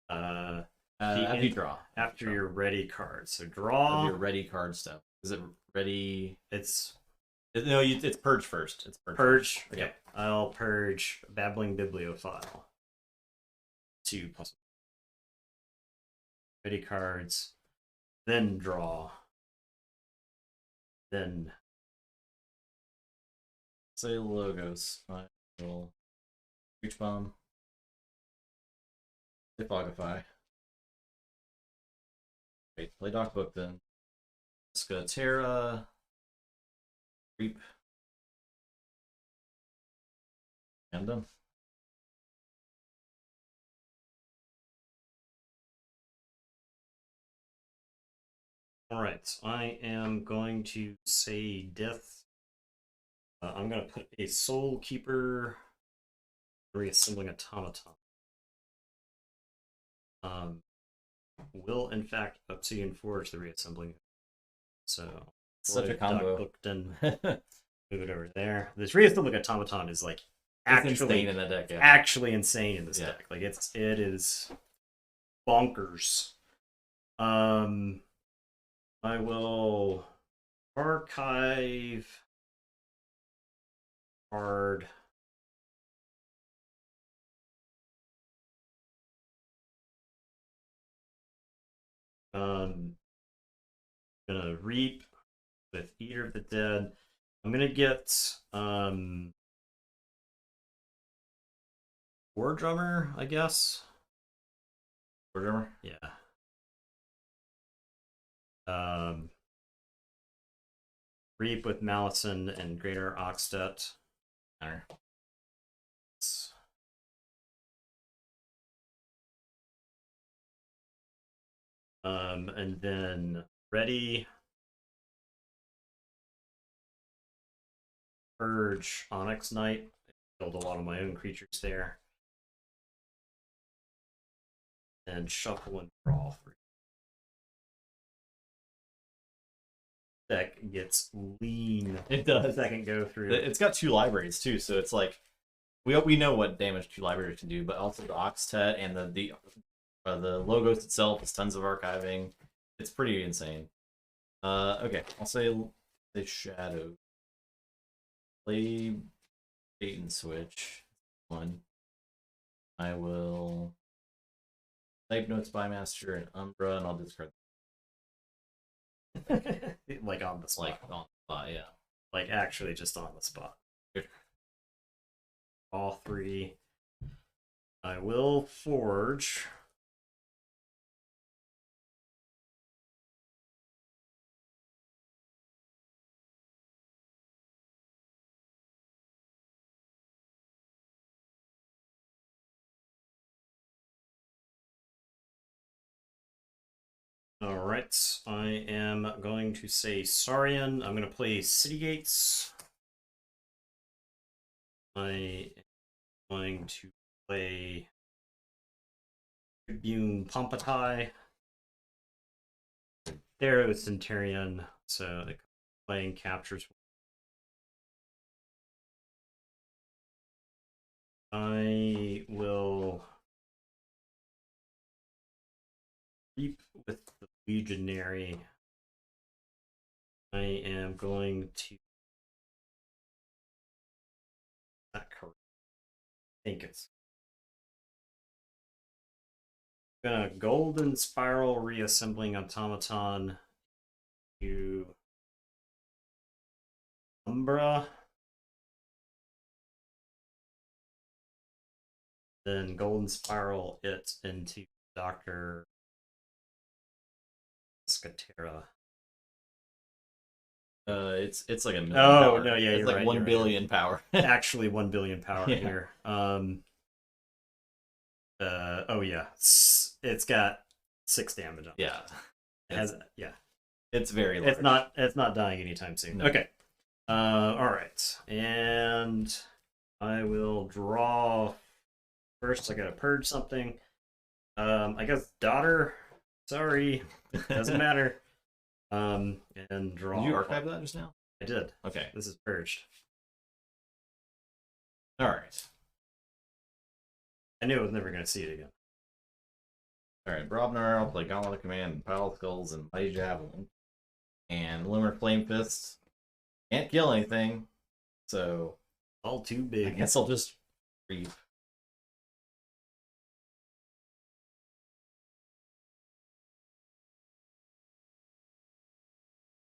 After you draw. After your ready card. So draw. Your ready card step. Is it ready? It's purge first. It's purge. Okay. Yep. I'll purge Babbling Bibliophile. 2 plus ready cards. Then draw. Then say logos. I will reach bomb. Fogify. Wait, play Doc Book then. Terra. Reap. And done. Alright, I am going to say death. I'm going to put a Soul Keeper reassembling automaton. Will in fact Obsidian Forge the reassembling. So such a combo. Move it over there. This reassembling automaton is like actually insane in that deck. Yeah. Actually insane in this deck. Like it is bonkers. I will archive card. Gonna reap with Eater of the Dead. I'm gonna get War Drummer, I guess. War Drummer? Yeah. Reap with Malison and Greater Oxtet. And then ready. Purge Onyx Knight. Killed a lot of my own creatures there. And shuffle and draw 3. Deck gets lean. It does. Second go through. It's got 2 libraries too, so it's like we know what damage 2 libraries can do, but also the Oxtet and the logos itself is tons of archiving. It's pretty insane. Okay, I'll say the Shadow. Play bait and switch. 1. I will type notes Spymaster and Umbra, and I'll discard. Like on the spot. Like on the spot, yeah. Like actually just on the spot. Good. All 3. I will forge. Alright, I am going to say Saurian. I'm going to play City Gates. I am going to play Tribune Pompatai. Theros Centurion, so the playing captures. I will Reap with the Legionary. I am going to. Not correct. I think it's. Gonna Golden Spiral Reassembling Automaton to Umbra. Then Golden Spiral it into Dr. Scatera. It's like a million Oh, power. no, yeah, it's you're like right, 1 you're billion right. power. Actually 1 billion power Yeah. here. Oh yeah. It's got 6 damage on it. Yeah. It has It's very large. It's not dying anytime soon. No. Okay. Alright. And I will draw first. I gotta purge something. I guess daughter. Sorry. Doesn't matter. And draw. Did you archive that just now? I did. Okay. This is purged. Alright. I knew I was never gonna see it again. Alright, Brobnar, I'll play Gauntlet of Command, Pile of Skulls, and Mighty Javelin. And Lunar Flame Fist. Can't kill anything, so All too I big. guess I'll just reap.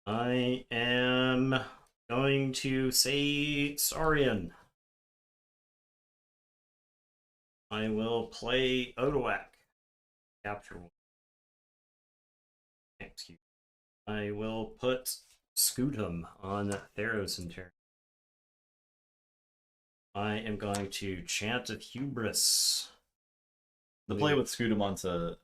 I am going to say Saurian. I will play Odoak. Capture one. Excuse me. I will put Scootum on Theros Inter. I am going to Chant of Hubris. The play with Scootum onto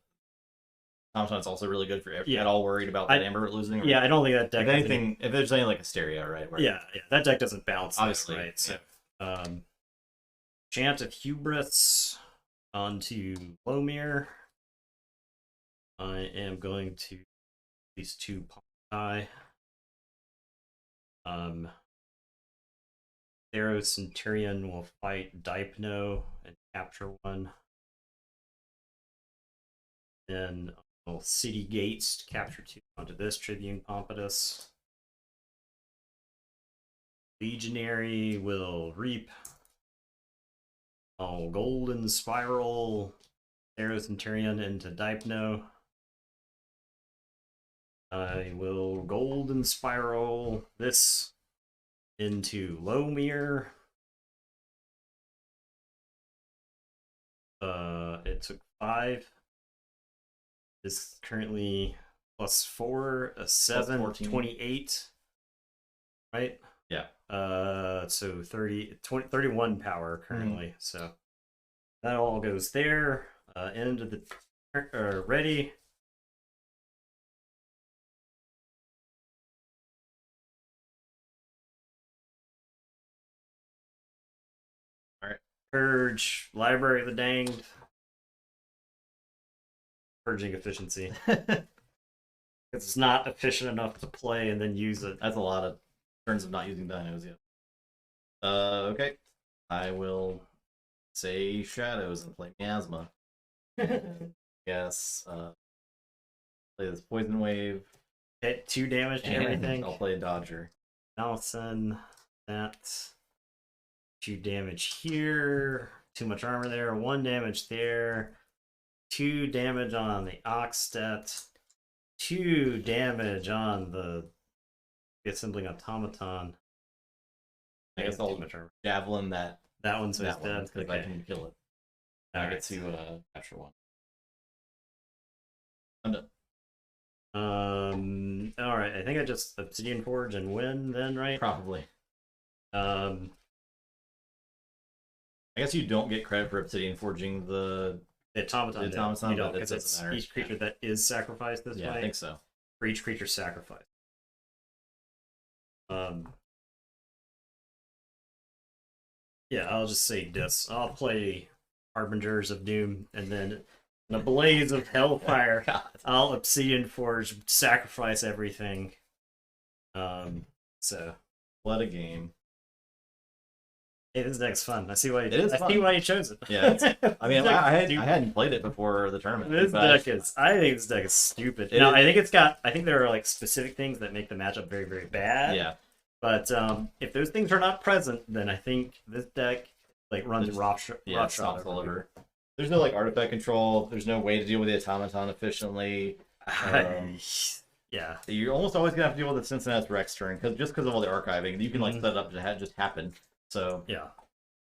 Automaton's also really good for Yeah. at all worried about that Amber losing. Yeah, I don't think that deck. If anything, if there's anything like Asteria, right? Where yeah, that deck doesn't bounce. obviously, that, right? So, Chant of Hubris onto Lomir. I am going to these 2 Pomtai. Theros Centurion will fight Dipno and capture 1. Then I'll City Gates to capture 2 onto this Tribune Pompatus. Legionary will reap. I'll Golden Spiral Theros Centurion into Dipno. I will Golden Spiral this into Lomir. It took 5. Is currently +4, a 7, 28. Right? Yeah. So 31 power currently. So that all goes there. End of the ready. Alright. Purge, Library of the Danged. Purging efficiency. It's not efficient enough to play and then use it. That's a lot of turns of not using dinos yet. Okay. I will say Shadows and play Miasma. Yes. Play this Poison Wave. Hit 2 damage to everything. I'll play a Dodger. Allison, that's 2 damage here. Too much armor there. 1 damage there. 2 damage on the Oxtet. 2 damage on the Assembling Automaton. I guess I'll Javelin that. That one's dead. Because Okay. I can kill it. I get to capture 1. I'm done. All right. I think I just Obsidian Forge and win then, right? Probably. I guess you don't get credit for Obsidian Forging the automaton. The automaton, you don't, but it because it's doesn't matter. each creature that is sacrificed this way. Yeah, I think so. For each creature sacrificed. Yeah, I'll just say this. I'll play Harbingers of Doom, and then in a blaze of hellfire, I'll Obsidian Forge, sacrifice everything. So what a game. Hey, this deck's fun. I see why. It is I see fun. why you chose it. Yeah, I mean, This deck I is stupid. hadn't played it before the tournament. This but deck is. I think this deck is stupid. It Now, is- I think it's got. I think there are like specific things that make the matchup very, very bad. Yeah, But if those things are not present, then I think this deck like runs It's- roughshod stomps all over. over. There's no like artifact control. There's no way to deal with the automaton efficiently. Yeah. You're almost always gonna have to deal with the Cincinnati Rex turn because of all the archiving. You can like Mhm. set it up to just happen. So Yeah.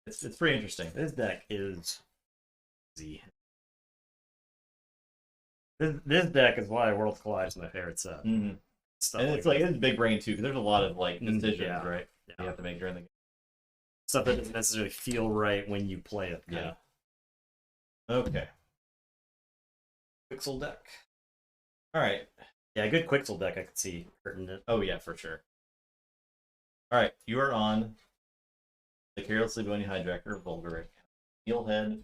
it's pretty interesting. This deck is easy. This deck is why Worlds Collide is my favorite set. Mm-hmm. Stuff And like it's like it's big brain too because there's a lot of like Mm, decisions, yeah. right? Yeah. You have to make during the game. Stuff that doesn't necessarily feel right when you play it. Yeah. Okay. Quixel deck. All right. Yeah, a good Quixel deck I could see hurting it. Oh yeah, for sure. All right, you are on the Carelessly Bony Hijacker, Vulgaric, Steelhead,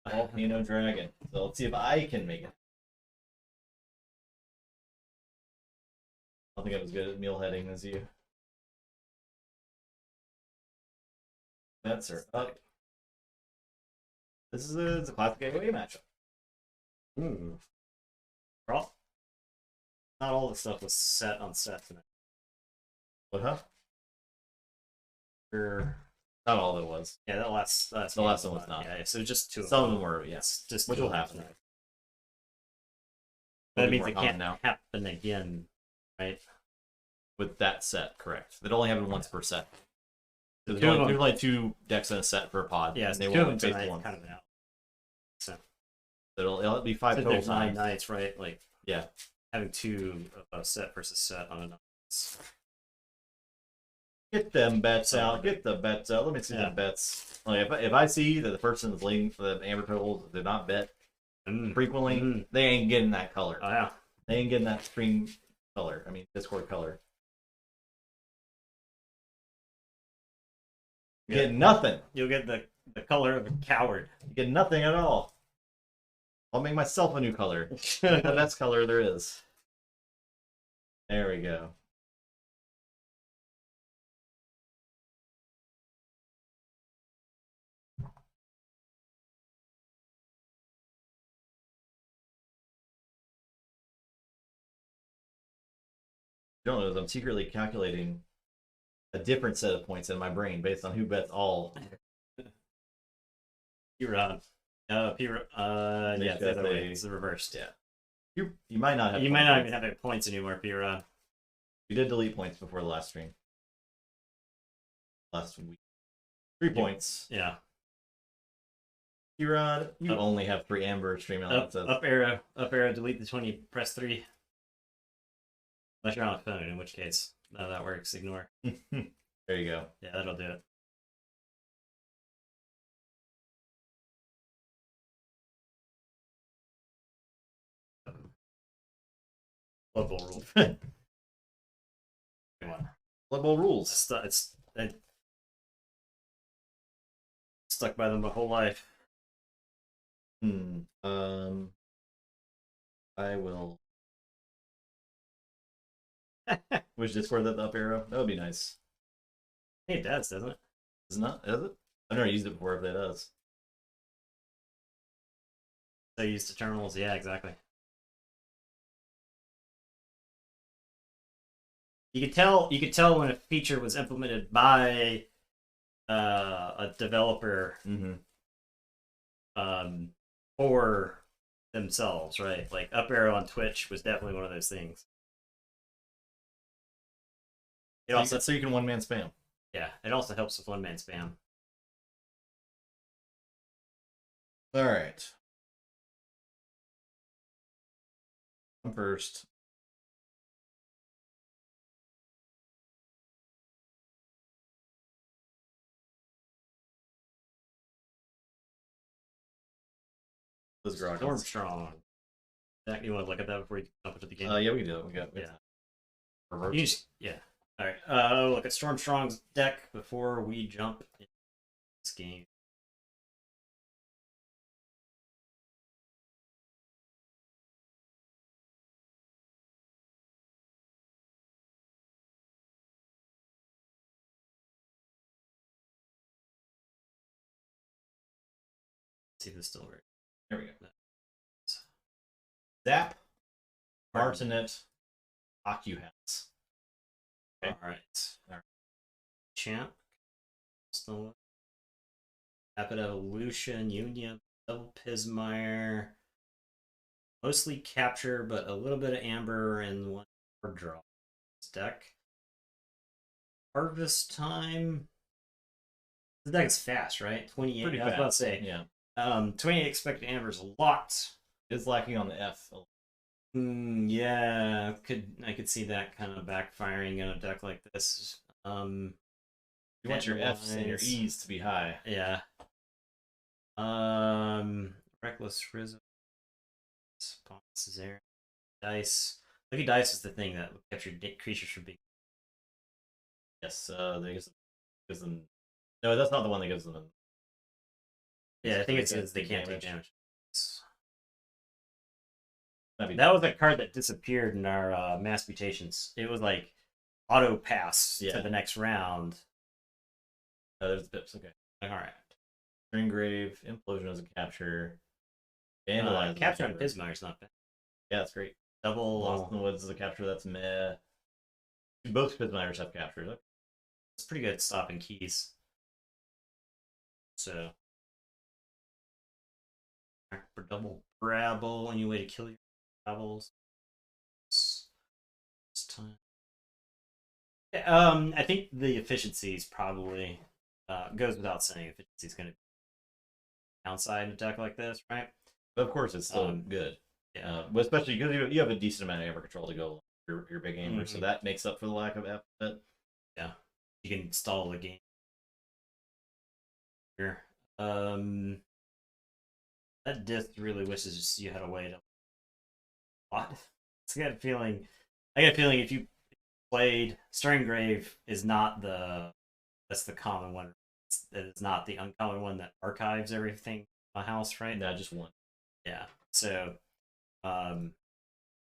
Volcano Dragon. So let's see if I can make it. I don't think I'm as good at meal heading as you. That's her up. This is it's a classic AOA matchup. Hmm. Well, not all the stuff was set on set tonight. What, huh? Or, Not all it was. yeah, the last The last one was not. Yeah, so just two. Some of them were, yes. It's just Which two will of them happen. tonight. It'll That be means more it common can't now. happen again, right? With that set, correct. It only happened once per set. There's Two of only, them- there's only 2 decks in a set per pod. Yeah, and they two will of them face tonight, one. kind of an out. So, It'll be 5 total there's 9 times. nights, right? Like Yeah. having two of a set versus set on a night. Get them bets out. Get the bets out. Let me see Yeah. the bets. Like if I see that the person is leading for the amber totals, they're not bet frequently. Mm. They ain't getting that color. Oh yeah. They ain't getting that stream color. I mean Discord color. You get nothing. You'll get the color of a coward. You get nothing at all. I'll make myself a new color. The best color there is. There we go. You don't know is I'm secretly calculating a different set of points in my brain based on who bets all. P-Rod. Yeah, Makes the other that way. a- It's the reversed. Yeah. You might not have. You might not even have any points anymore, P-Rod. We did delete points before the last stream. Last week. 3 points. Yeah. Erod, you Up. only have 3 amber streaming Up arrow, delete the 20, press 3. Unless you're on a phone, in which case, none of that works. Ignore. There you go. Yeah, that'll do it. Blood Bowl rule. Come on. Blood Bowl rules. I stuck by them my whole life. I will. Which Discord that the up arrow? That would be nice. I think it does, doesn't it? Is it not? Is it? I've never used it before. If it does. So used to terminals, yeah, exactly. You could tell when a feature was implemented by a developer for themselves, right? Like up arrow on Twitch was definitely one of those things. It also So you can one man spam. yeah, it also helps with one man spam. All right. I'm first. Those Storm Groggles. strong. Zach, you want to look at that before you jump into the game? Yeah, we can do it. We got Yeah. reverse. You just, yeah. All right. Look at Storm Strong's deck before we jump into this game. see if it's still right. There we go. Zap, Pardon. Martinet, Ocuhats. Okay. All right. Champ. Still. Rapid Evolution, Union, Double Pismire. Mostly capture, but a little bit of amber and one for draw. This deck. Harvest Time. The deck is fast, right? 28. Pretty I was about to say. Yeah. 28 expected amber is a lot. It's lacking on the F. Yeah, I could see that kind of backfiring in a deck like this. You want your Fs and your Es to be high. Yeah. Reckless Rizzo. Caesar. Dice. Lucky Dice is the thing that kept your creatures from being. Yes, gives them. No, that's not the one that gives them. Yeah, I think it says they can't take damage. That was a card that disappeared in our mass mutations. It was like auto pass to the next round. Oh, there's the pips. Okay. All right. Stringgrave, Implosion as a capture. Vandalize. Capture on Pismire is not bad. Yeah, that's great. Double. Lost in the Woods as a capture. That's meh. Both Pismires have captures. It's pretty good at stopping keys. So. For double Brabble, any way to kill your Brabbles. This time. I think the efficiency is probably goes without saying. Efficiency is going to be downside in a deck like this, right? But of course, it's still good. Yeah, but especially because you have a decent amount of amber control to go your big amber, so that makes up for the lack of F. But yeah, you can stall the game. Here, that disc really wishes you had a way to. What? I got a feeling if you played Stringgrave is not that's the common one. It's not the uncommon one that archives everything in my house, right? No, just one. Yeah. So, but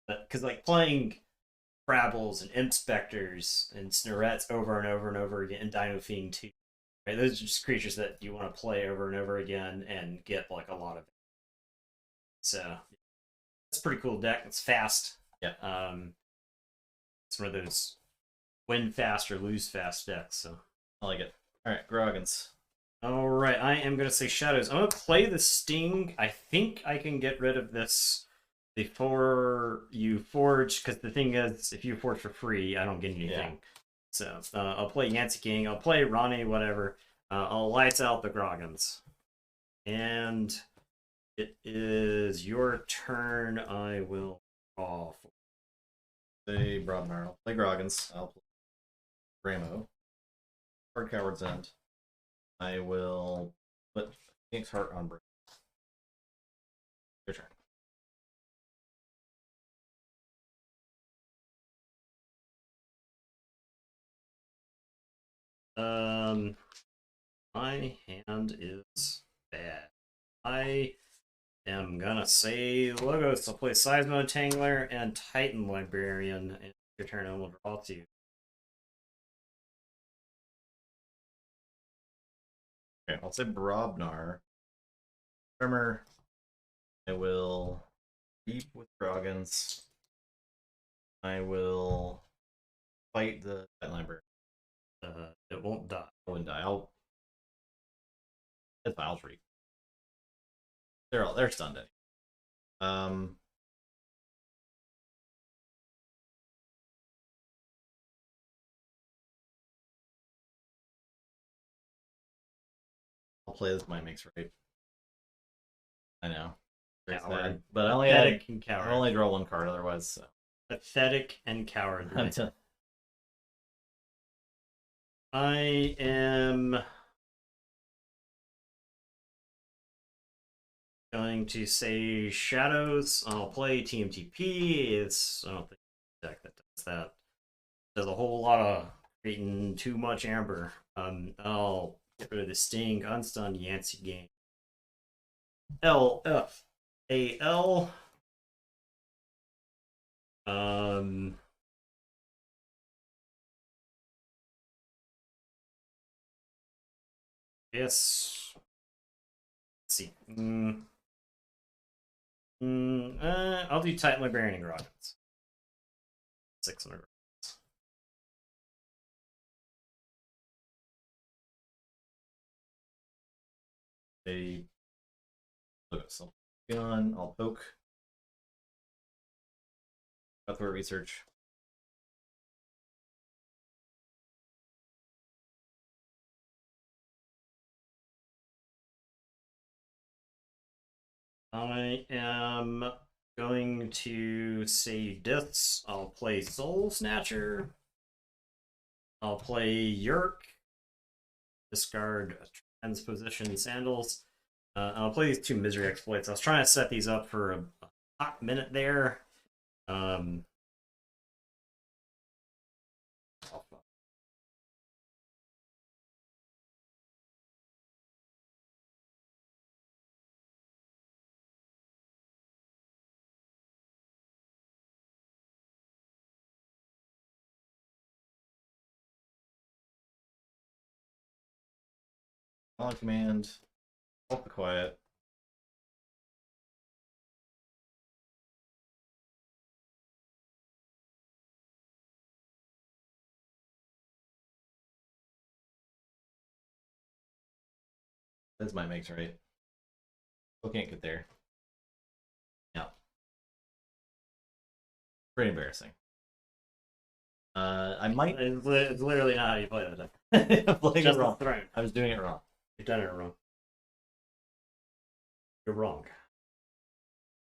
because like playing Brabbles and Inspectors and Snorettes over and over and over again, and Dino Fiend too, right? Those are just creatures that you want to play over and over again and get like a lot of. So, it's a pretty cool deck. It's fast. Yeah. It's one of those win fast or lose fast decks. So I like it. All right, Groggins. All right, I am gonna say Shadows. I'm gonna play the Sting. I think I can get rid of this before you forge, because the thing is, if you forge for free, I don't get anything. Yeah. So I'll play Yancey King. I'll play Ronnie. Whatever. I'll lights out the Groggins, and it is your turn. I will draw. Say Broadnar. I'll play Groggins. I'll play Ramo. Hard Coward's End. I will put King's Heart on break. Your turn. My hand is bad. I am gonna say Logos. I'll play Seismo Tangler and Titan Librarian. And your turn, I will draw to you. Okay, I'll say Brobnar. Tremor. I will keep with Groggins. I will fight the Librarian. It won't die. I wouldn't die. It's fine. I'll treat. They're stunned anyway. I'll play this. Might makes right. I know. Sad, but I only draw one card otherwise. So. Pathetic and cowardly. I am going to say Shadows. I'll play TMTP. I don't think the deck that does that. Does a whole lot of creating too much amber. I'll get rid of the Sting, Unstun, Yancey game. LFAL. Yes. see. I'll do Titan Librarian and Groggins. 600. They look at something. Gun. I'll poke. Pathway research. I am going to save deaths. I'll play Soul Snatcher. I'll play Yerk. Discard Transposition Sandals. I'll play these 2 Misery Exploits. I was trying to set these up for a hot minute there. On command. Off the quiet. That's my mix, right? Still can't get there. Yeah. Pretty embarrassing. I might. It's literally not how you play that. I'm playing Just it wrong. Throne. I was doing it wrong. You've done it wrong. You're wrong.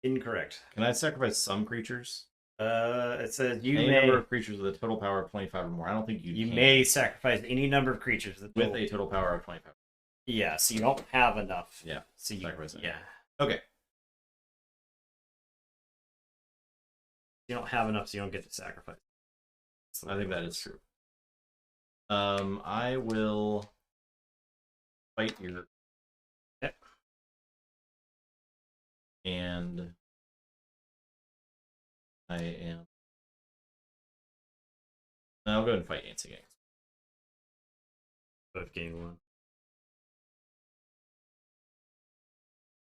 Incorrect. Can I sacrifice some creatures? It says you Any may number of creatures with a total power of 25 or more. I don't think you can. may sacrifice any number of creatures with a total power of 25. Yeah, so you don't have enough. Yeah. So you Sacrifice it. yeah. Okay. You don't have enough, so you don't get to sacrifice. I think that is true. I will fight your. Yep. And I am. I'll go ahead and fight Yancey Gangs. Both gain 1.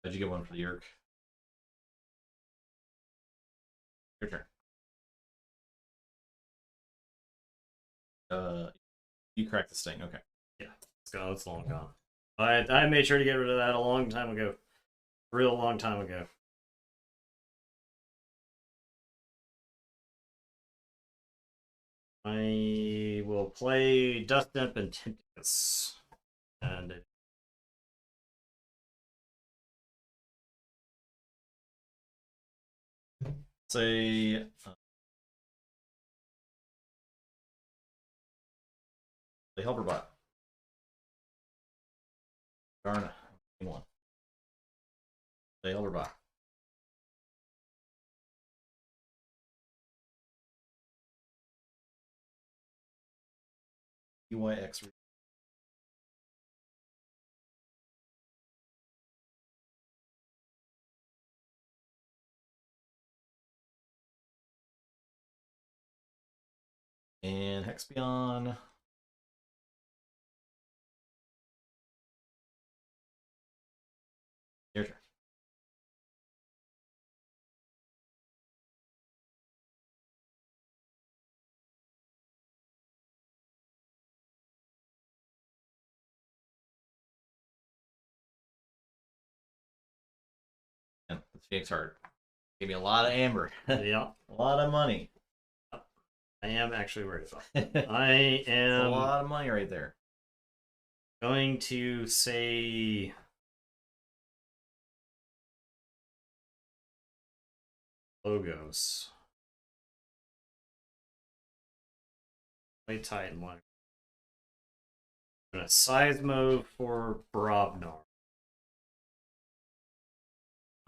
Did you get one for the Yerk? Your turn. You cracked the sting. Okay. Yeah, it's long gone. I made sure to get rid of that a long time ago. Real long time ago. I will play Dust Imp and Tinticus. And Say. The helper bot. Darn. One. The helper bot. EYX. And Hexion. Your turn. And the Phoenix Heart. Gave me a lot of amber. yeah. A lot of money. I am actually worried about it. I am That's a lot of money right there. Going to say Logos. Play Titan one. I'm gonna Seismo for Brobnar.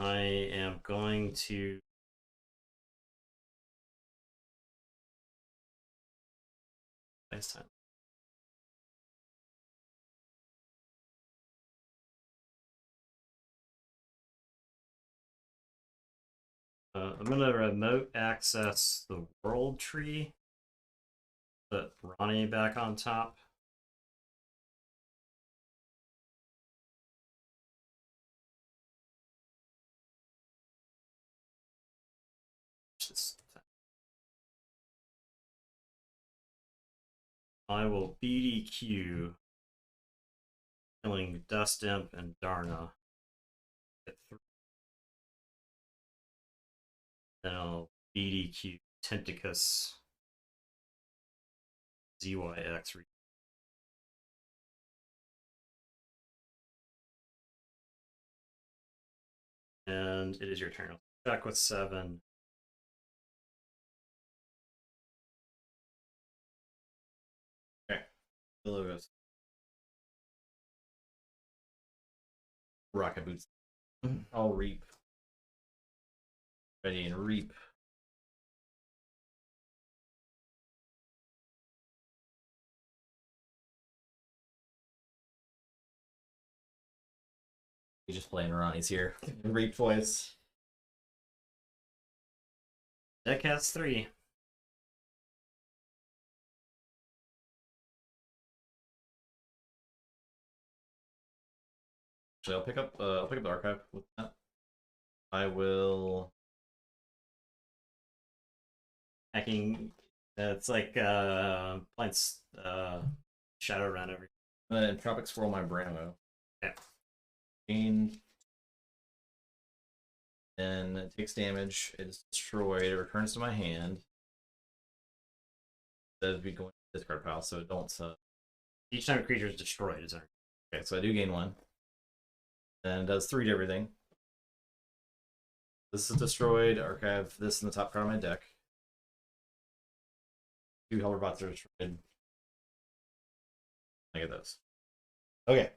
I am going to next time. I'm gonna remote access the world tree. Put Ronnie back on top. I will BDQ, killing Dust Imp and Darna. Get 3. Then I'll BDQ Tenticus, ZYX. And it is your turn. Check with 7. Okay. The logos. Rocket boots. I'll reap. Ready and reap. He's just playing Ronnie's here. Reap twice. Deck has 3. Actually, I'll pick up the archive with that. I will. Hacking. It's like playing Shadowrun every. And then Tropic Swirl my Bramo. Okay. Gain. Then it takes damage. It is destroyed. It returns to my hand. Instead of be going to the discard pile, so it don't. Each time a creature is destroyed, is there? Okay, so I do gain 1. Then it does 3 to everything. This is destroyed. Archive this in the top card of my deck. 2 Helperbots are destroyed. I get those. Okay.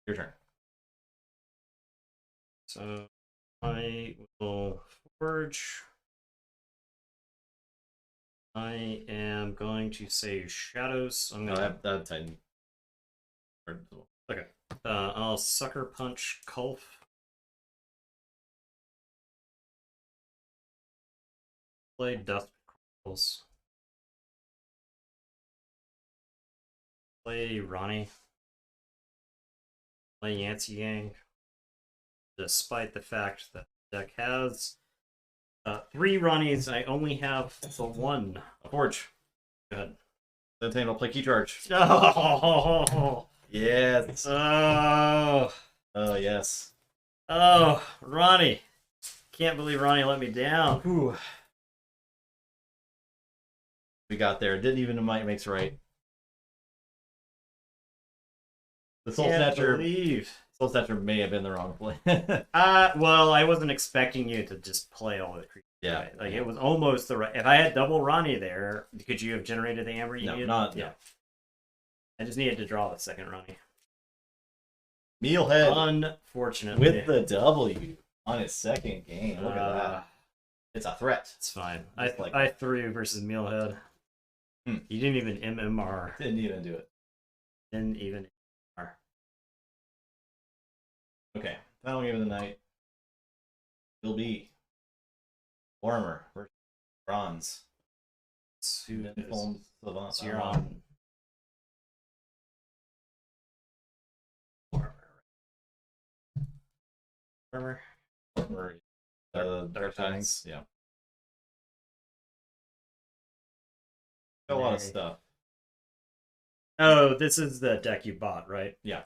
Your turn. So I will forge. I am going to say Shadows. I'm gonna that Titan. Okay. I'll Sucker Punch Kulf. Play Dust Chronicles. Play Ronnie. Play Yancey Yang. Despite the fact that the deck has 3 Ronnies, I only have the 1. Forge. Go ahead. Then Titan will play Key Charge. Oh, Yes. oh, Oh, yes. oh, Ronnie. Can't believe Ronnie let me down. Whew. We got there. Didn't even might makes right. The Soul Snatcher. Soul Snatcher may have been the wrong play. Well, I wasn't expecting you to just play all the creatures. Yeah. Right? Like, it was almost the right. If I had double Ronnie there, could you have generated the Amber you needed? Not. Yeah. No. I just needed to draw the second Ronnie. Mealhead. Unfortunately. With the W on his second game. Look at that. It's a threat. It's fine. I threw versus Mealhead. You didn't even MMR. Didn't even do it. Didn't even MMR. Okay. Final game of the night will be Warmer versus Bronze. So You're on. Warmer. Dark Tidings. Yeah. Got a lot of stuff. Oh, this is the deck you bought, right? Yeah.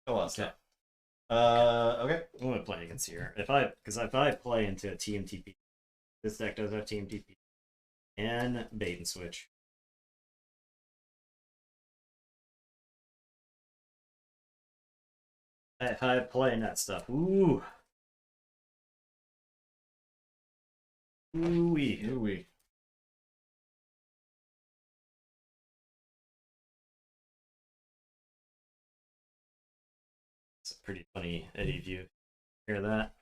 Got a lot of Okay. stuff. Okay. I'm gonna play against here. If I play into a TMTP, this deck does have TMTP and bait and switch. If I play in that stuff, ooh, ooh-wee. Ooh-wee. It's a pretty funny Eddie view. Hear that?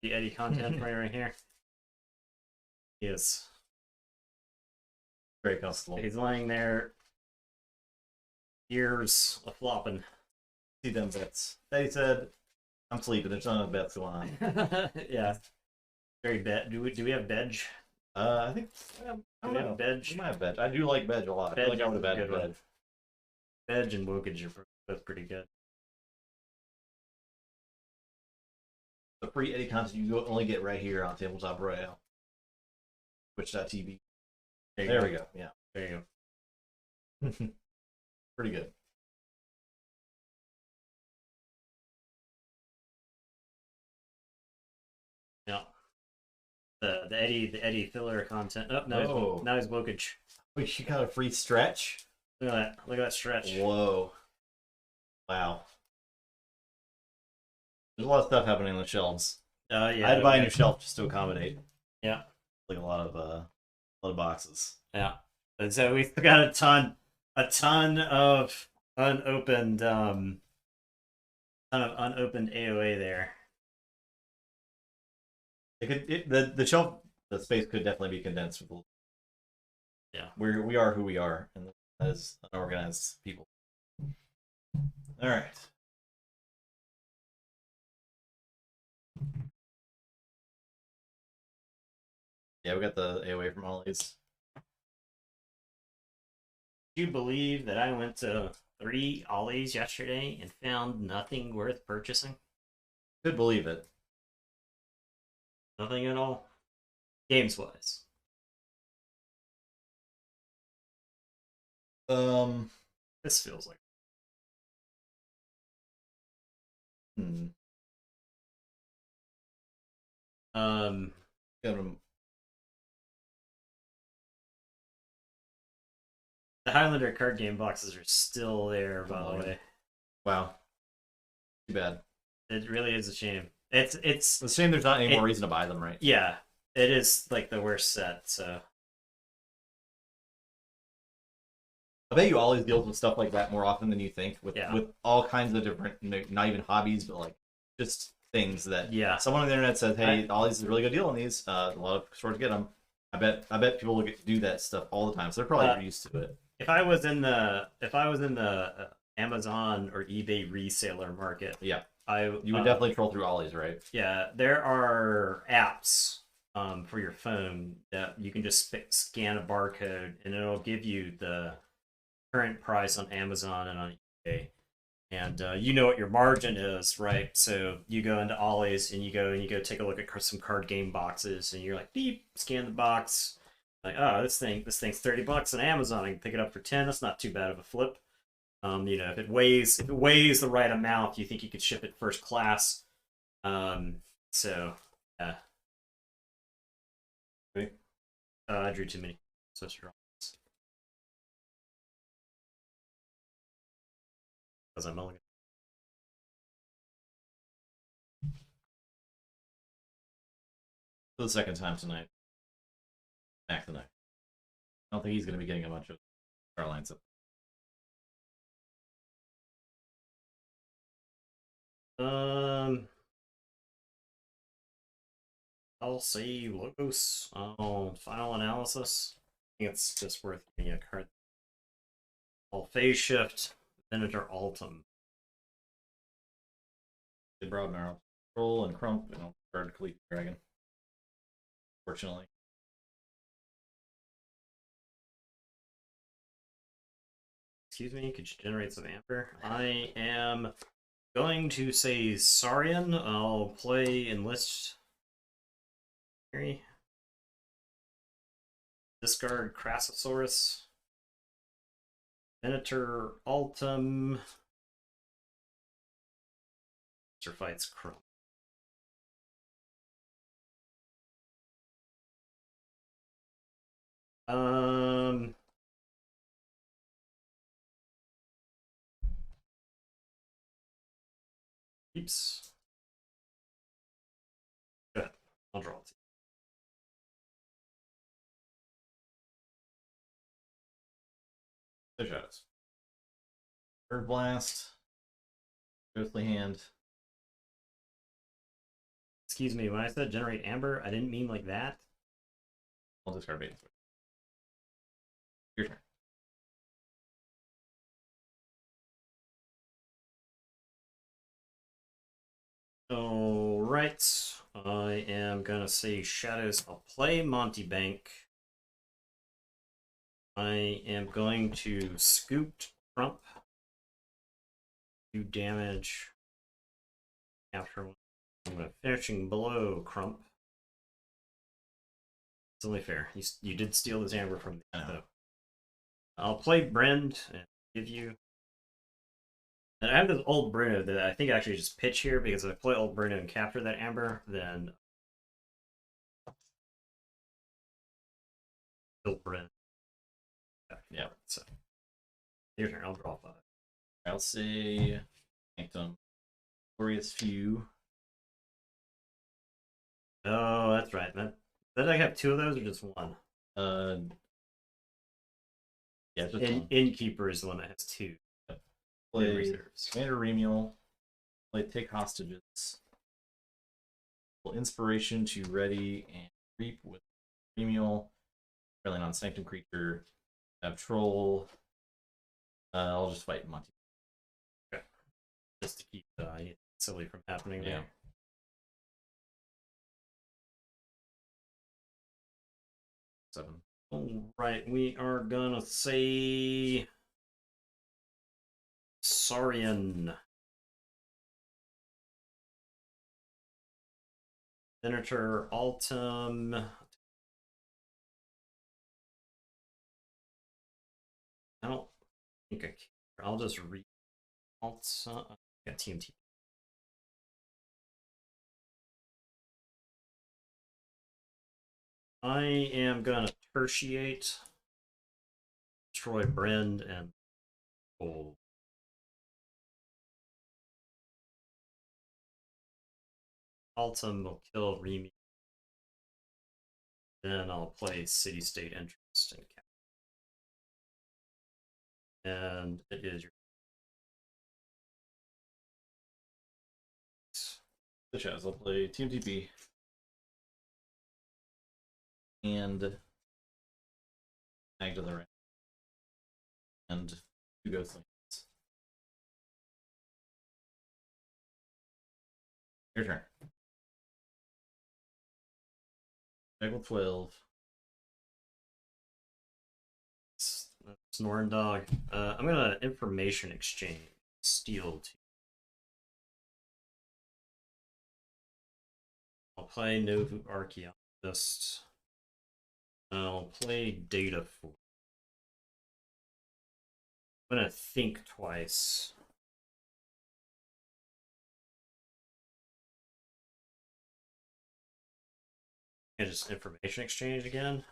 The Eddie content right here. Yes. Very comfortable. He's lying there, ears a flopping. See them bets. They said, I'm sleeping. There's not enough bets going on. Yeah. Very bed. Do we have Bedge? I think. I Do we have Bedge? We might have Bedge. I do like Bedge a lot. I feel like I would have Bedge bet Bedge. Bedge and Wokage are both pretty good. The free Eddie content you only get right here on Tabletop Royale. Twitch.tv. There we go. Yeah. There you go. Pretty good. Yeah. The Eddie filler content. Oh, Oh, now he's Wokage. wait, she got a free stretch? Look at that. Look at that stretch. Whoa. Wow. There's a lot of stuff happening on the shelves. Yeah. I had to buy a new shelf just to accommodate Yeah. like a lot of boxes. Yeah. And so we've got a ton of unopened AOA there. The shelf the space could definitely be condensed with. Yeah. We are who we are, and as unorganized people. All right. Yeah, we got the AOA from Ollie's. Do you believe that I went to 3 Ollies yesterday and found nothing worth purchasing? Could believe it. Nothing at all. Games wise. This feels like. Hmm. Um. Um, The Highlander card game boxes are still there, by the way. Wow. Too bad. It really is a shame. It's It's a shame there's not any more reason to buy them, right? Yeah, it is like the worst set. So I bet you Ollie's deals with stuff like that more often than you think, with Yeah. with all kinds of different, not even hobbies, but like just things that yeah, someone on the internet says, "Hey, Ollie's is a really good deal on these." A lot of stores get them. I bet people will get to do that stuff all the time, so they're probably used to it. if I was in the Amazon or eBay reseller market, Yeah, you would definitely troll through Ollie's, right? Yeah, there are apps for your phone that you can just scan a barcode and it'll give you the current price on Amazon and on eBay. And you know what your margin is, right? So you go into Ollie's and you go take a look at some card game boxes, and you're like, beep, scan the box. Like, oh, this thing's $30 on Amazon. I can pick it up for 10. That's not too bad of a flip. If it weighs the right amount, you think you could ship it first class. So yeah. Okay. I drew too many. So strong. Because I'm mulligan. For the second time tonight. Back tonight. I don't think he's going to be getting a bunch of Starlines. I'll say Logos on final analysis. I think it's just worth giving a card. I'll phase shift, Venator Altum. They broad marrow. Roll and Crump, and I'll guard Khalif Dragon. Fortunately. Excuse me, could you generate some amber? I am going to say Saurian. I'll play Enlist. Discard Crassosaurus. Venator Altum. Monster fights Crump. Oops. Go ahead. I'll draw it. The shadows. Bird Blast. Ghostly Hand. Excuse me, when I said generate amber, I didn't mean like that. I'll discard bait. Your turn. Alright. I am gonna say shadows. I'll play Monty Bank. I am going to scoop Crump. Do damage. After one. I'm gonna finishing blow Crump. It's only fair. You did steal this amber from me, though. I'll play Brand and give you. And I have this old Bruno that I think actually just pitch here because if I play old Bruno and capture that Amber, then old Bruno. Yeah. So your turn. I'll draw 5. I'll say Sanctum. Glorious Few. Oh, that's right. Did I have 2 of those or just 1? Yeah, just one. Innkeeper is the one that has 2. Play reserves. Commander Remiel. Play Take Hostages. Pull Inspiration to ready and reap with Remiel. Really non-sanctum creature. Have Troll. I'll just fight Monty. Okay. Just to keep silly from happening there. Seven. All right, we are gonna say Saurian. Senator Altum. I don't think I care. I'll just read Altum. Got TMT. I am gonna tertiate, destroy Brend and Gold. Altum will kill Remy. Then I'll play City State Interest and cap. And it is your. The Chaz, I'll play TMTP. And Tag to the right. And 2 Ghost Lands. Your turn. Level 12. Snoring Dog. I'm gonna information exchange. Steal 2. I'll play Novu Archaeologist. I'll play Data 4. I'm gonna think twice. And just information exchange again.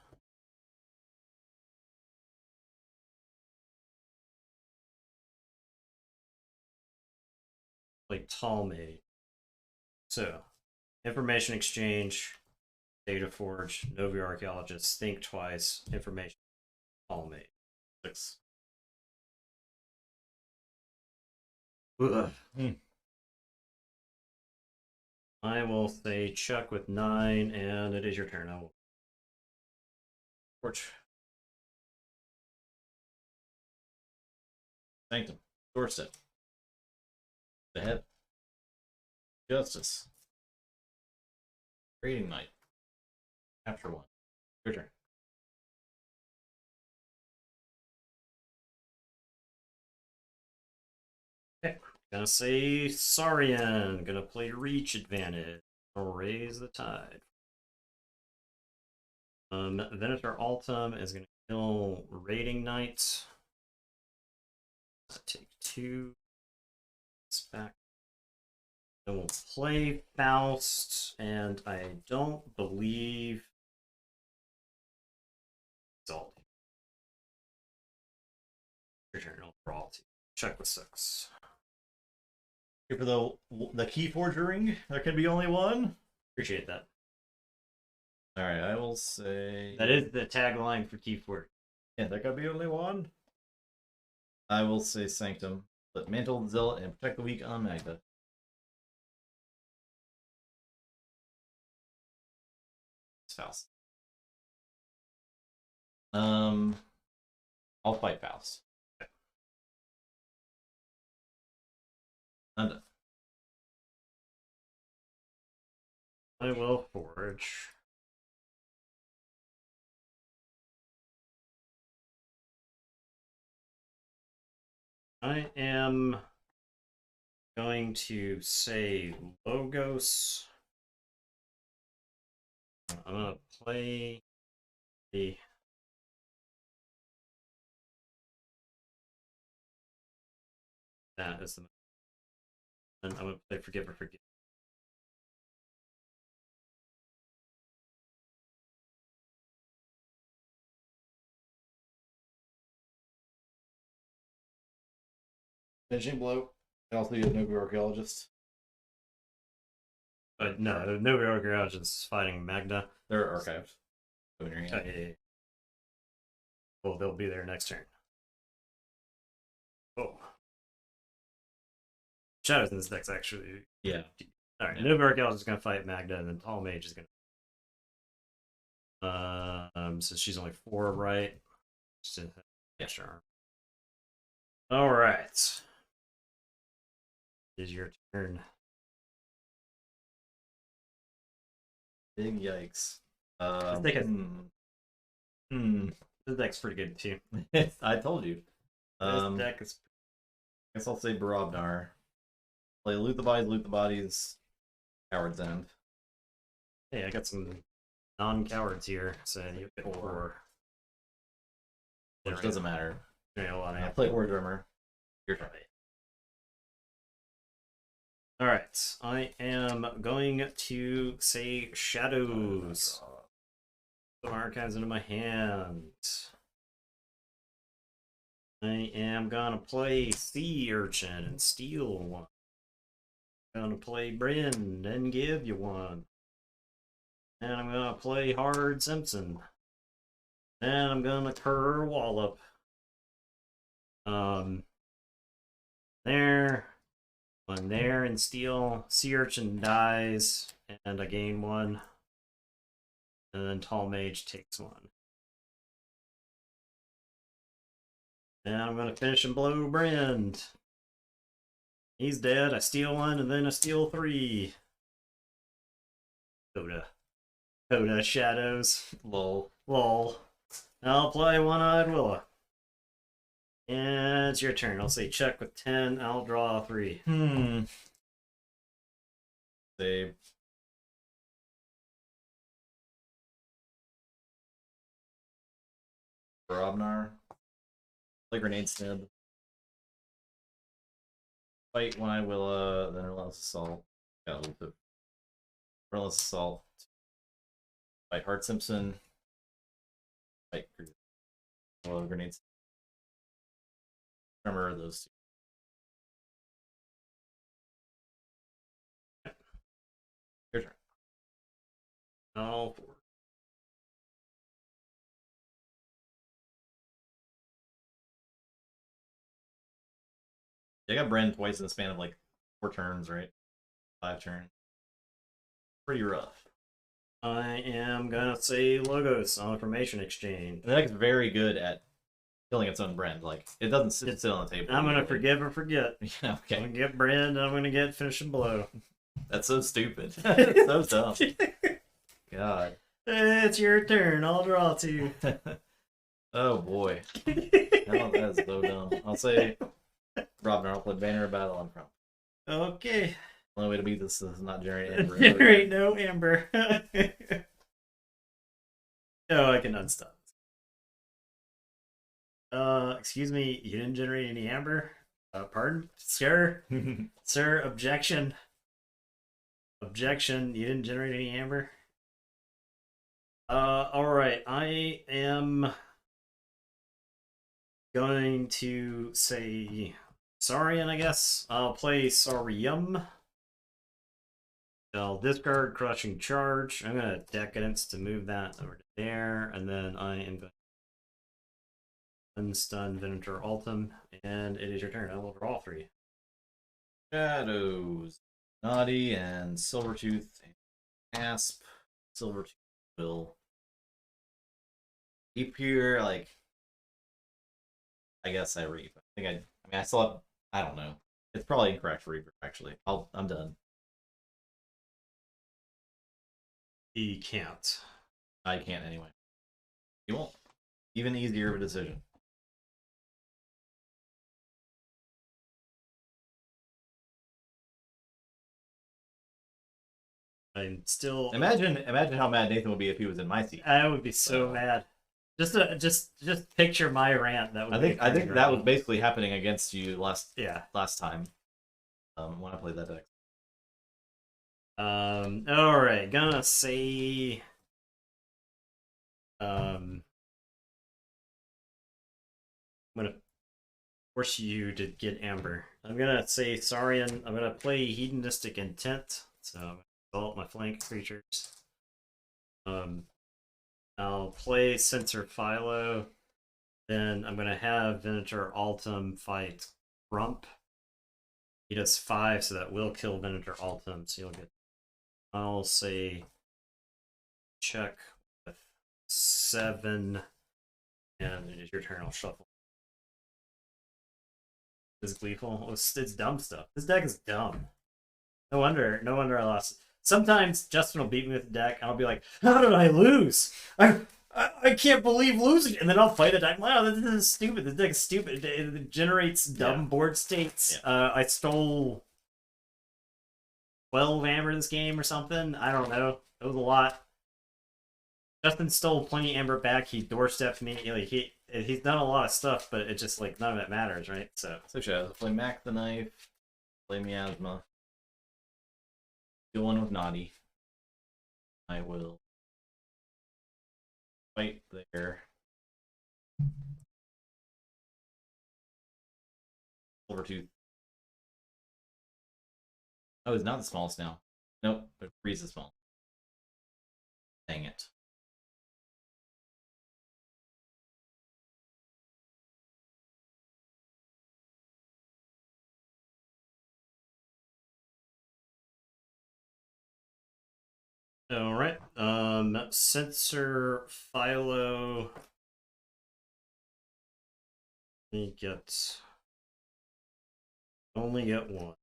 Like Talmade. So, information exchange, Data Forge, Novi Archaeologist, think twice, information, Talmade. 6. I will say Chuck with 9, and it is your turn. I will. Torch. Sanctum. Doorstep. The Head. Justice. Raiding Knight. Capture 1. Your turn. Okay. Gonna say Saurian. Gonna play Reach Advantage. I'll raise the tide. Venator Altum is gonna kill Raiding Knight. Take 2. It's back. I will play Faust, and I don't believe Exalt. Your turn. I'll draw 2. Check with 6. Here for the Keyforge ring. There can be only one. Appreciate that. All right, I will say that is the tagline for Keyforge. Yeah, there can be only one. I will say Sanctum. But Mantle the Zealot and Protect the Weak on Magda. Faust. I'll fight Faust. Okay. And I will forge. I am going to say Logos. I'm gonna play the That is the. And I'm gonna play Forgive or Forget. Finishing blow. And also, you have no archaeologist. But no, no archaeologists fighting Magna. They're archived. Oh, yeah. Well, they'll be there next turn. Oh. Shadows in this deck's actually. Yeah. Alright, yeah. Nova Archaeologist is gonna fight Magda, and then Tall Mage is gonna. So she's only 4, right? Yeah, sure. Alright. It is your turn. Big yikes. This deck has... This deck's pretty good too. I told you. This deck is. I guess I'll say Barobnar. Play loot the bodies, Coward's End. Hey, I got some non-cowards here, so you get 4. Which doesn't matter. I play War Drummer. Your turn. Alright, I am going to say Shadows. Some archives into my hand. I am gonna play Sea Urchin and steal 1. Gonna play Bryn and give you 1. And I'm gonna play Hard Simpson. And I'm gonna Cur Wallop. There. 1 there and steal. Sea Urchin dies, and I gain 1. And then Tall Mage takes 1. And I'm gonna finish and blow Brand. He's dead. I steal 1, and then I steal 3. Coda Shadows. Lol. I'll play One-Eyed Willow. And it's your turn. I'll say check with 10. I'll draw 3. Say Barobnar. Play Grenade Snib. Fight One-Eyed Willow, then Relentless Assault. Got a little bit. Relentless Assault. Fight Hard Simpson. Fight Willow Grenades. Remember those 2. Your turn. All 4. I got Bren twice in the span of like 4 turns, right? 5 turns. Pretty rough. I am gonna say Logos on Information Exchange. The deck is very good at killing its own Bren. Like, it doesn't sit on the table. I'm gonna Forgive or Forget. Yeah, okay. I'm gonna get Brand, and I'm gonna get Finish and Blow. That's so stupid. That's so dumb. God. It's your turn. I'll draw 2. Oh boy. Oh, that is so dumb. I'll say Robnar. I'll play Banner of Battle on front. Okay. The only way to beat this is not generate Amber. Generate no Amber. Oh, I can unstop. Excuse me, you didn't generate any Amber? Pardon? Sir? Sir, objection. Objection, you didn't generate any Amber? Alright, I am going to say Saurian, I guess. I'll play Saurium. I'll discard Crushing Charge. I'm going to Decadence to move that over to there, and then I am going to Unstun Venator Ultim, and it is your turn. I will draw 3. Shadows. Naughty and Silvertooth and Asp. Silvertooth will keep here, like, I guess I reap. I still have, I don't know. It's probably incorrect for Reaper, actually. I'm done. He can't. I can't anyway. He won't. Even easier of a decision. I'm still. Imagine how mad Nathan would be if he was in my seat. I would be so mad. Just picture my rant. That would I think that was basically happening against you last time. When I played that deck. All right, gonna say I'm gonna force you to get Amber. I'm gonna say Saurian. I'm gonna play Hedonistic Intent. So I'm gonna develop my flank creatures. I'll play Censor Philo. Then I'm gonna have Venator Altum fight Rump. He does 5, so that will kill Venator Altum. So you'll get. I'll say check with 7, and it is your turn. I'll shuffle. This is gleeful. It's dumb stuff. This deck is dumb. No wonder I lost. Sometimes Justin will beat me with the deck, and I'll be like, "How did I lose? I can't believe losing." And then I'll fight it. I'm like, "Wow, this is stupid. This deck is stupid. It generates dumb board states." Yeah. I stole 12 amber this game or something. I don't know. It was a lot. Justin stole plenty of amber back. He doorstepped me. Like, he's done a lot of stuff, but it just like none of it matters, right? So Shadows. Play Mac the Knife. Play Miasma. Deal one with Naughty. I will fight there. Silvertooth. Oh, it's not the smallest now. Nope, but 3 is the small. Dang it. all right. Censor Philo. Only get 1.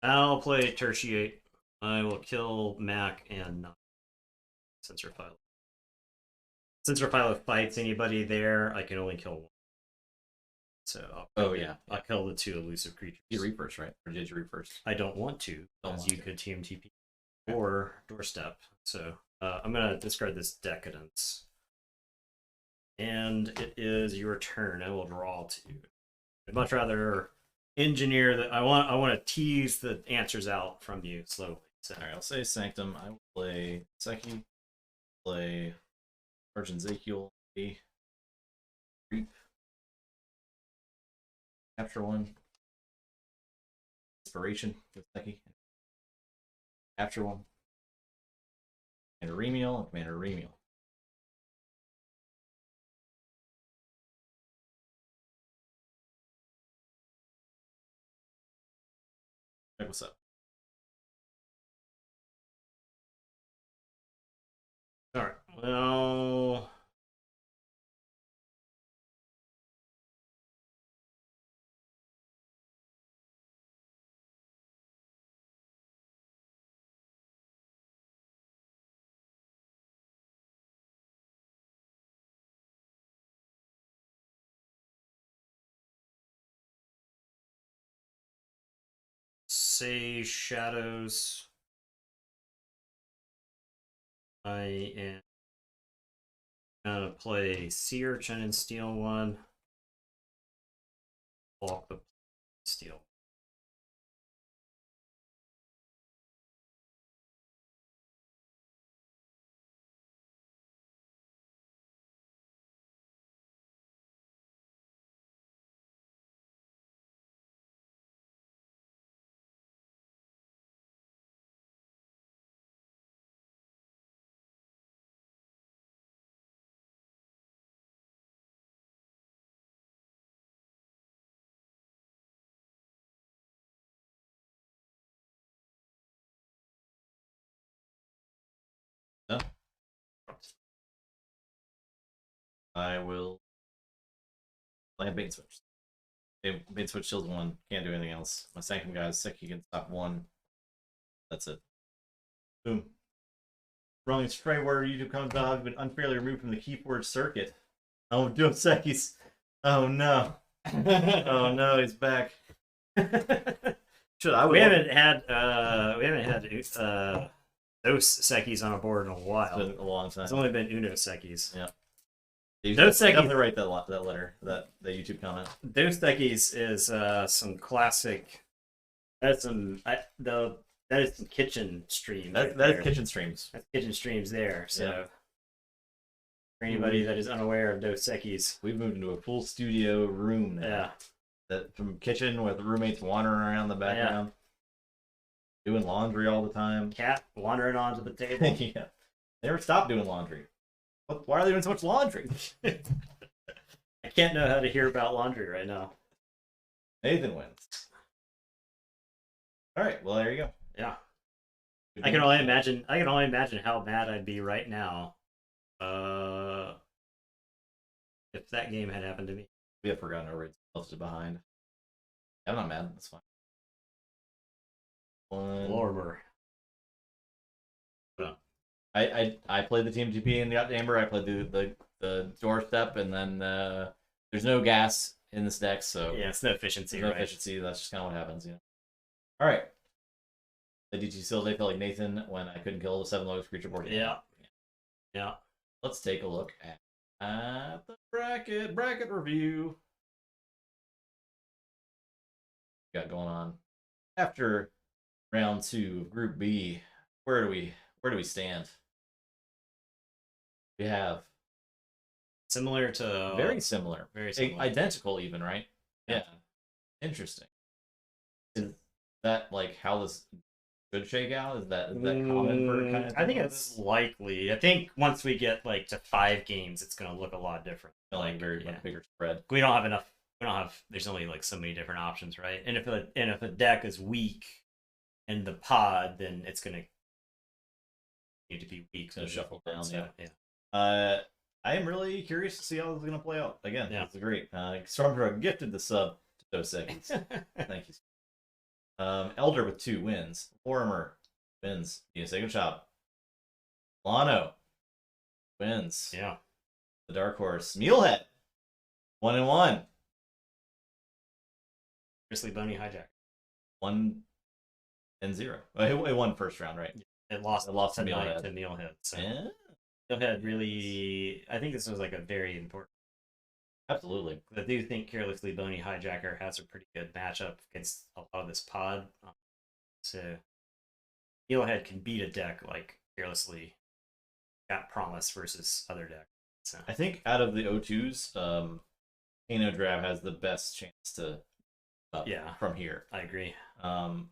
I'll play Tertiate. I will kill Mac and not Censor Philo. Censor Philo fights anybody there, I can only kill 1. So I'll kill the 2 elusive creatures. You reap first, right? Or did you reap first? I don't want to, because you could TMTP or doorstep. So I'm gonna discard this Decadence. And it is your turn. I will draw 2. I'd much rather engineer that. I want to tease the answers out from you slowly. So. All right, I'll say Sanctum. I will play Seki. Play Argent Ezekiel. Reap. Capture 1. Inspiration with Seki. Capture 1. Commander Remiel and Commander Remiel. Check what's up. Alright, well... say Shadows. I am gonna play Sea Urchin and steal 1. Walk the steal. No. I will play a bait switch. Bait switch shields 1. Can't do anything else. My Sanctum guy is sick. He can stop 1. That's it. Boom. Rolling spray word YouTube comments about have been unfairly removed from the Keyforge circuit. Oh, Dos Equis. Oh no. Oh no, he's back. We haven't had Dos Sekis on a board in a while. It's been a long time. It's only been Uno Sekis. Yeah. Dos Sekis. Definitely write that letter, that YouTube comment. Dos Sekis is some classic. That's some that is some kitchen streams. That is kitchen streams. That's kitchen streams there. So Yeah. for anybody that is unaware of Dos Sekis, We've moved into a full studio room now. yeah, That from kitchen with roommates wandering around in the background, doing laundry all the time. cat wandering onto the table. Yeah. They never stop doing laundry. Why are they doing so much laundry? I can't know how to hear about laundry right now. Nathan wins. All right, well there you go. Yeah, I can only imagine. I can only imagine how mad I'd be right now, if that game had happened to me. We have forgotten our rates posted behind. I'm not mad. That's fine. Lorimer. I played the TMTP and got Amber. I played the doorstep, and then there's no gas in this deck, so Yeah, it's no efficiency, no right? efficiency. That's just kind of what happens, All right. The DT Seal Day felt like Nathan when I couldn't kill the 7 lowest creature board. Yeah. Yeah. Let's take a look at the bracket review. Got going on after round 2 of Group B. Where do we stand? We have Similar to very similar, very similar. identical, even, right? Yeah. Interesting. Is that like how this should shake out? Is that common for kind of? I think it's likely. I think once we get like to 5 games, it's going to look a lot different. like very much bigger spread. We don't have enough. We don't have. There's only like so many different options, right? And if a deck is weak in the pod, then it's going to need to be weak. So shuffle down. So, yeah. I am really curious to see how this is going to play out. Again, Yeah. It's great. Stormdrug gifted the sub to those seconds. Thank you. Elder with 2 wins. Lorimer wins. Need a second shot. Lano wins. Yeah. The Dark Horse. Mealhead 1-1. Grizzly Bony Hijack. 1-0. It won first round, right? It lost to tonight Mealhead. to Mealhead. So Yeah, Mealhead really. I think this was like a very important. absolutely. I do think Carelessly Bony Hijacker has a pretty good matchup against a lot of this pod. So Mealhead can beat a deck like Carelessly Got Promise versus other decks. So I think out of the O2s, Kano Drab has the best chance to up Yeah. from here. I agree.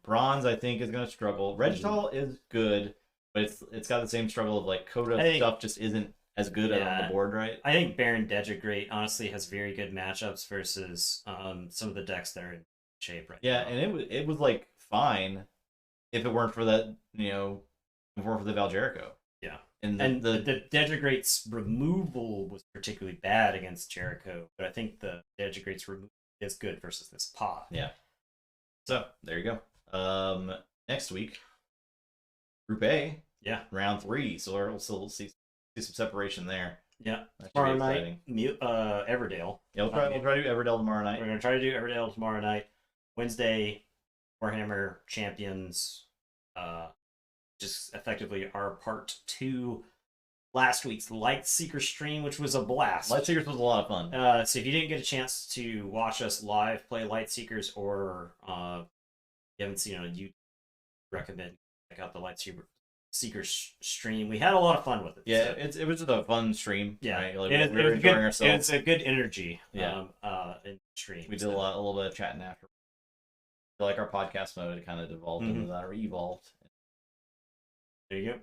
Bronze, I think, is going to struggle. Registall is good, but it's got the same struggle of like Coda stuff just isn't as good on the board, right? I think Baron Degegrate honestly has very good matchups versus some of the decks that are in shape right now. Yeah, and it was like fine if it weren't for that, before for the Valjerico. Yeah. And the Degegrate's removal was particularly bad against Jericho, but I think the Degegrate's removal is good versus this pod. Yeah. So there you go. Next week, Group A. Yeah. Round 3. So we'll still see some separation there. Yeah. That should Tomorrow be night, exciting. Everdale. Yeah, we'll try to do Everdell tomorrow night. We're going to try to do Everdale tomorrow night. Wednesday, Warhammer Champions, just effectively our part 2 last week's Lightseeker stream, which was a blast. Lightseekers was a lot of fun. So if you didn't get a chance to watch us live play Lightseekers, or you haven't seen it on YouTube, recommend check out the Lightseekers stream. We had a lot of fun with it. Yeah, so. it was just a fun stream. Yeah, right? Like, it we were was enjoying good, ourselves. It's a good energy. Yeah. In stream. We did a little bit of chatting after. I feel like our podcast mode kind of devolved into that, or evolved. There you go.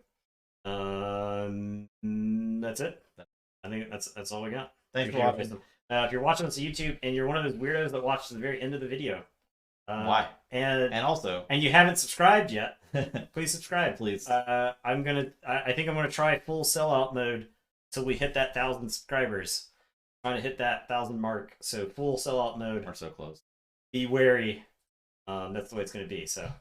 That's it. I think that's all we got. Thanks for watching. If you're watching this on YouTube and you're one of those weirdos that watches the very end of the video, why? And also, and you haven't subscribed yet, please subscribe. Please. I think I'm gonna try full sellout mode till we hit that 1,000 subscribers. Trying to hit that 1,000 mark. So full sellout mode. We're so close. Be wary. That's the way it's gonna be. So.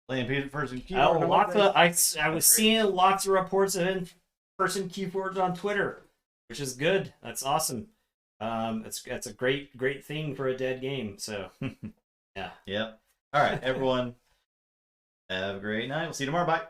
Playing person Keyforge. I was seeing lots of reports of in-person Keyforge on Twitter, which is good. That's awesome. It's a great thing for a dead game. So, yeah. Yep. All right, everyone. Have a great night. We'll see you tomorrow. Bye.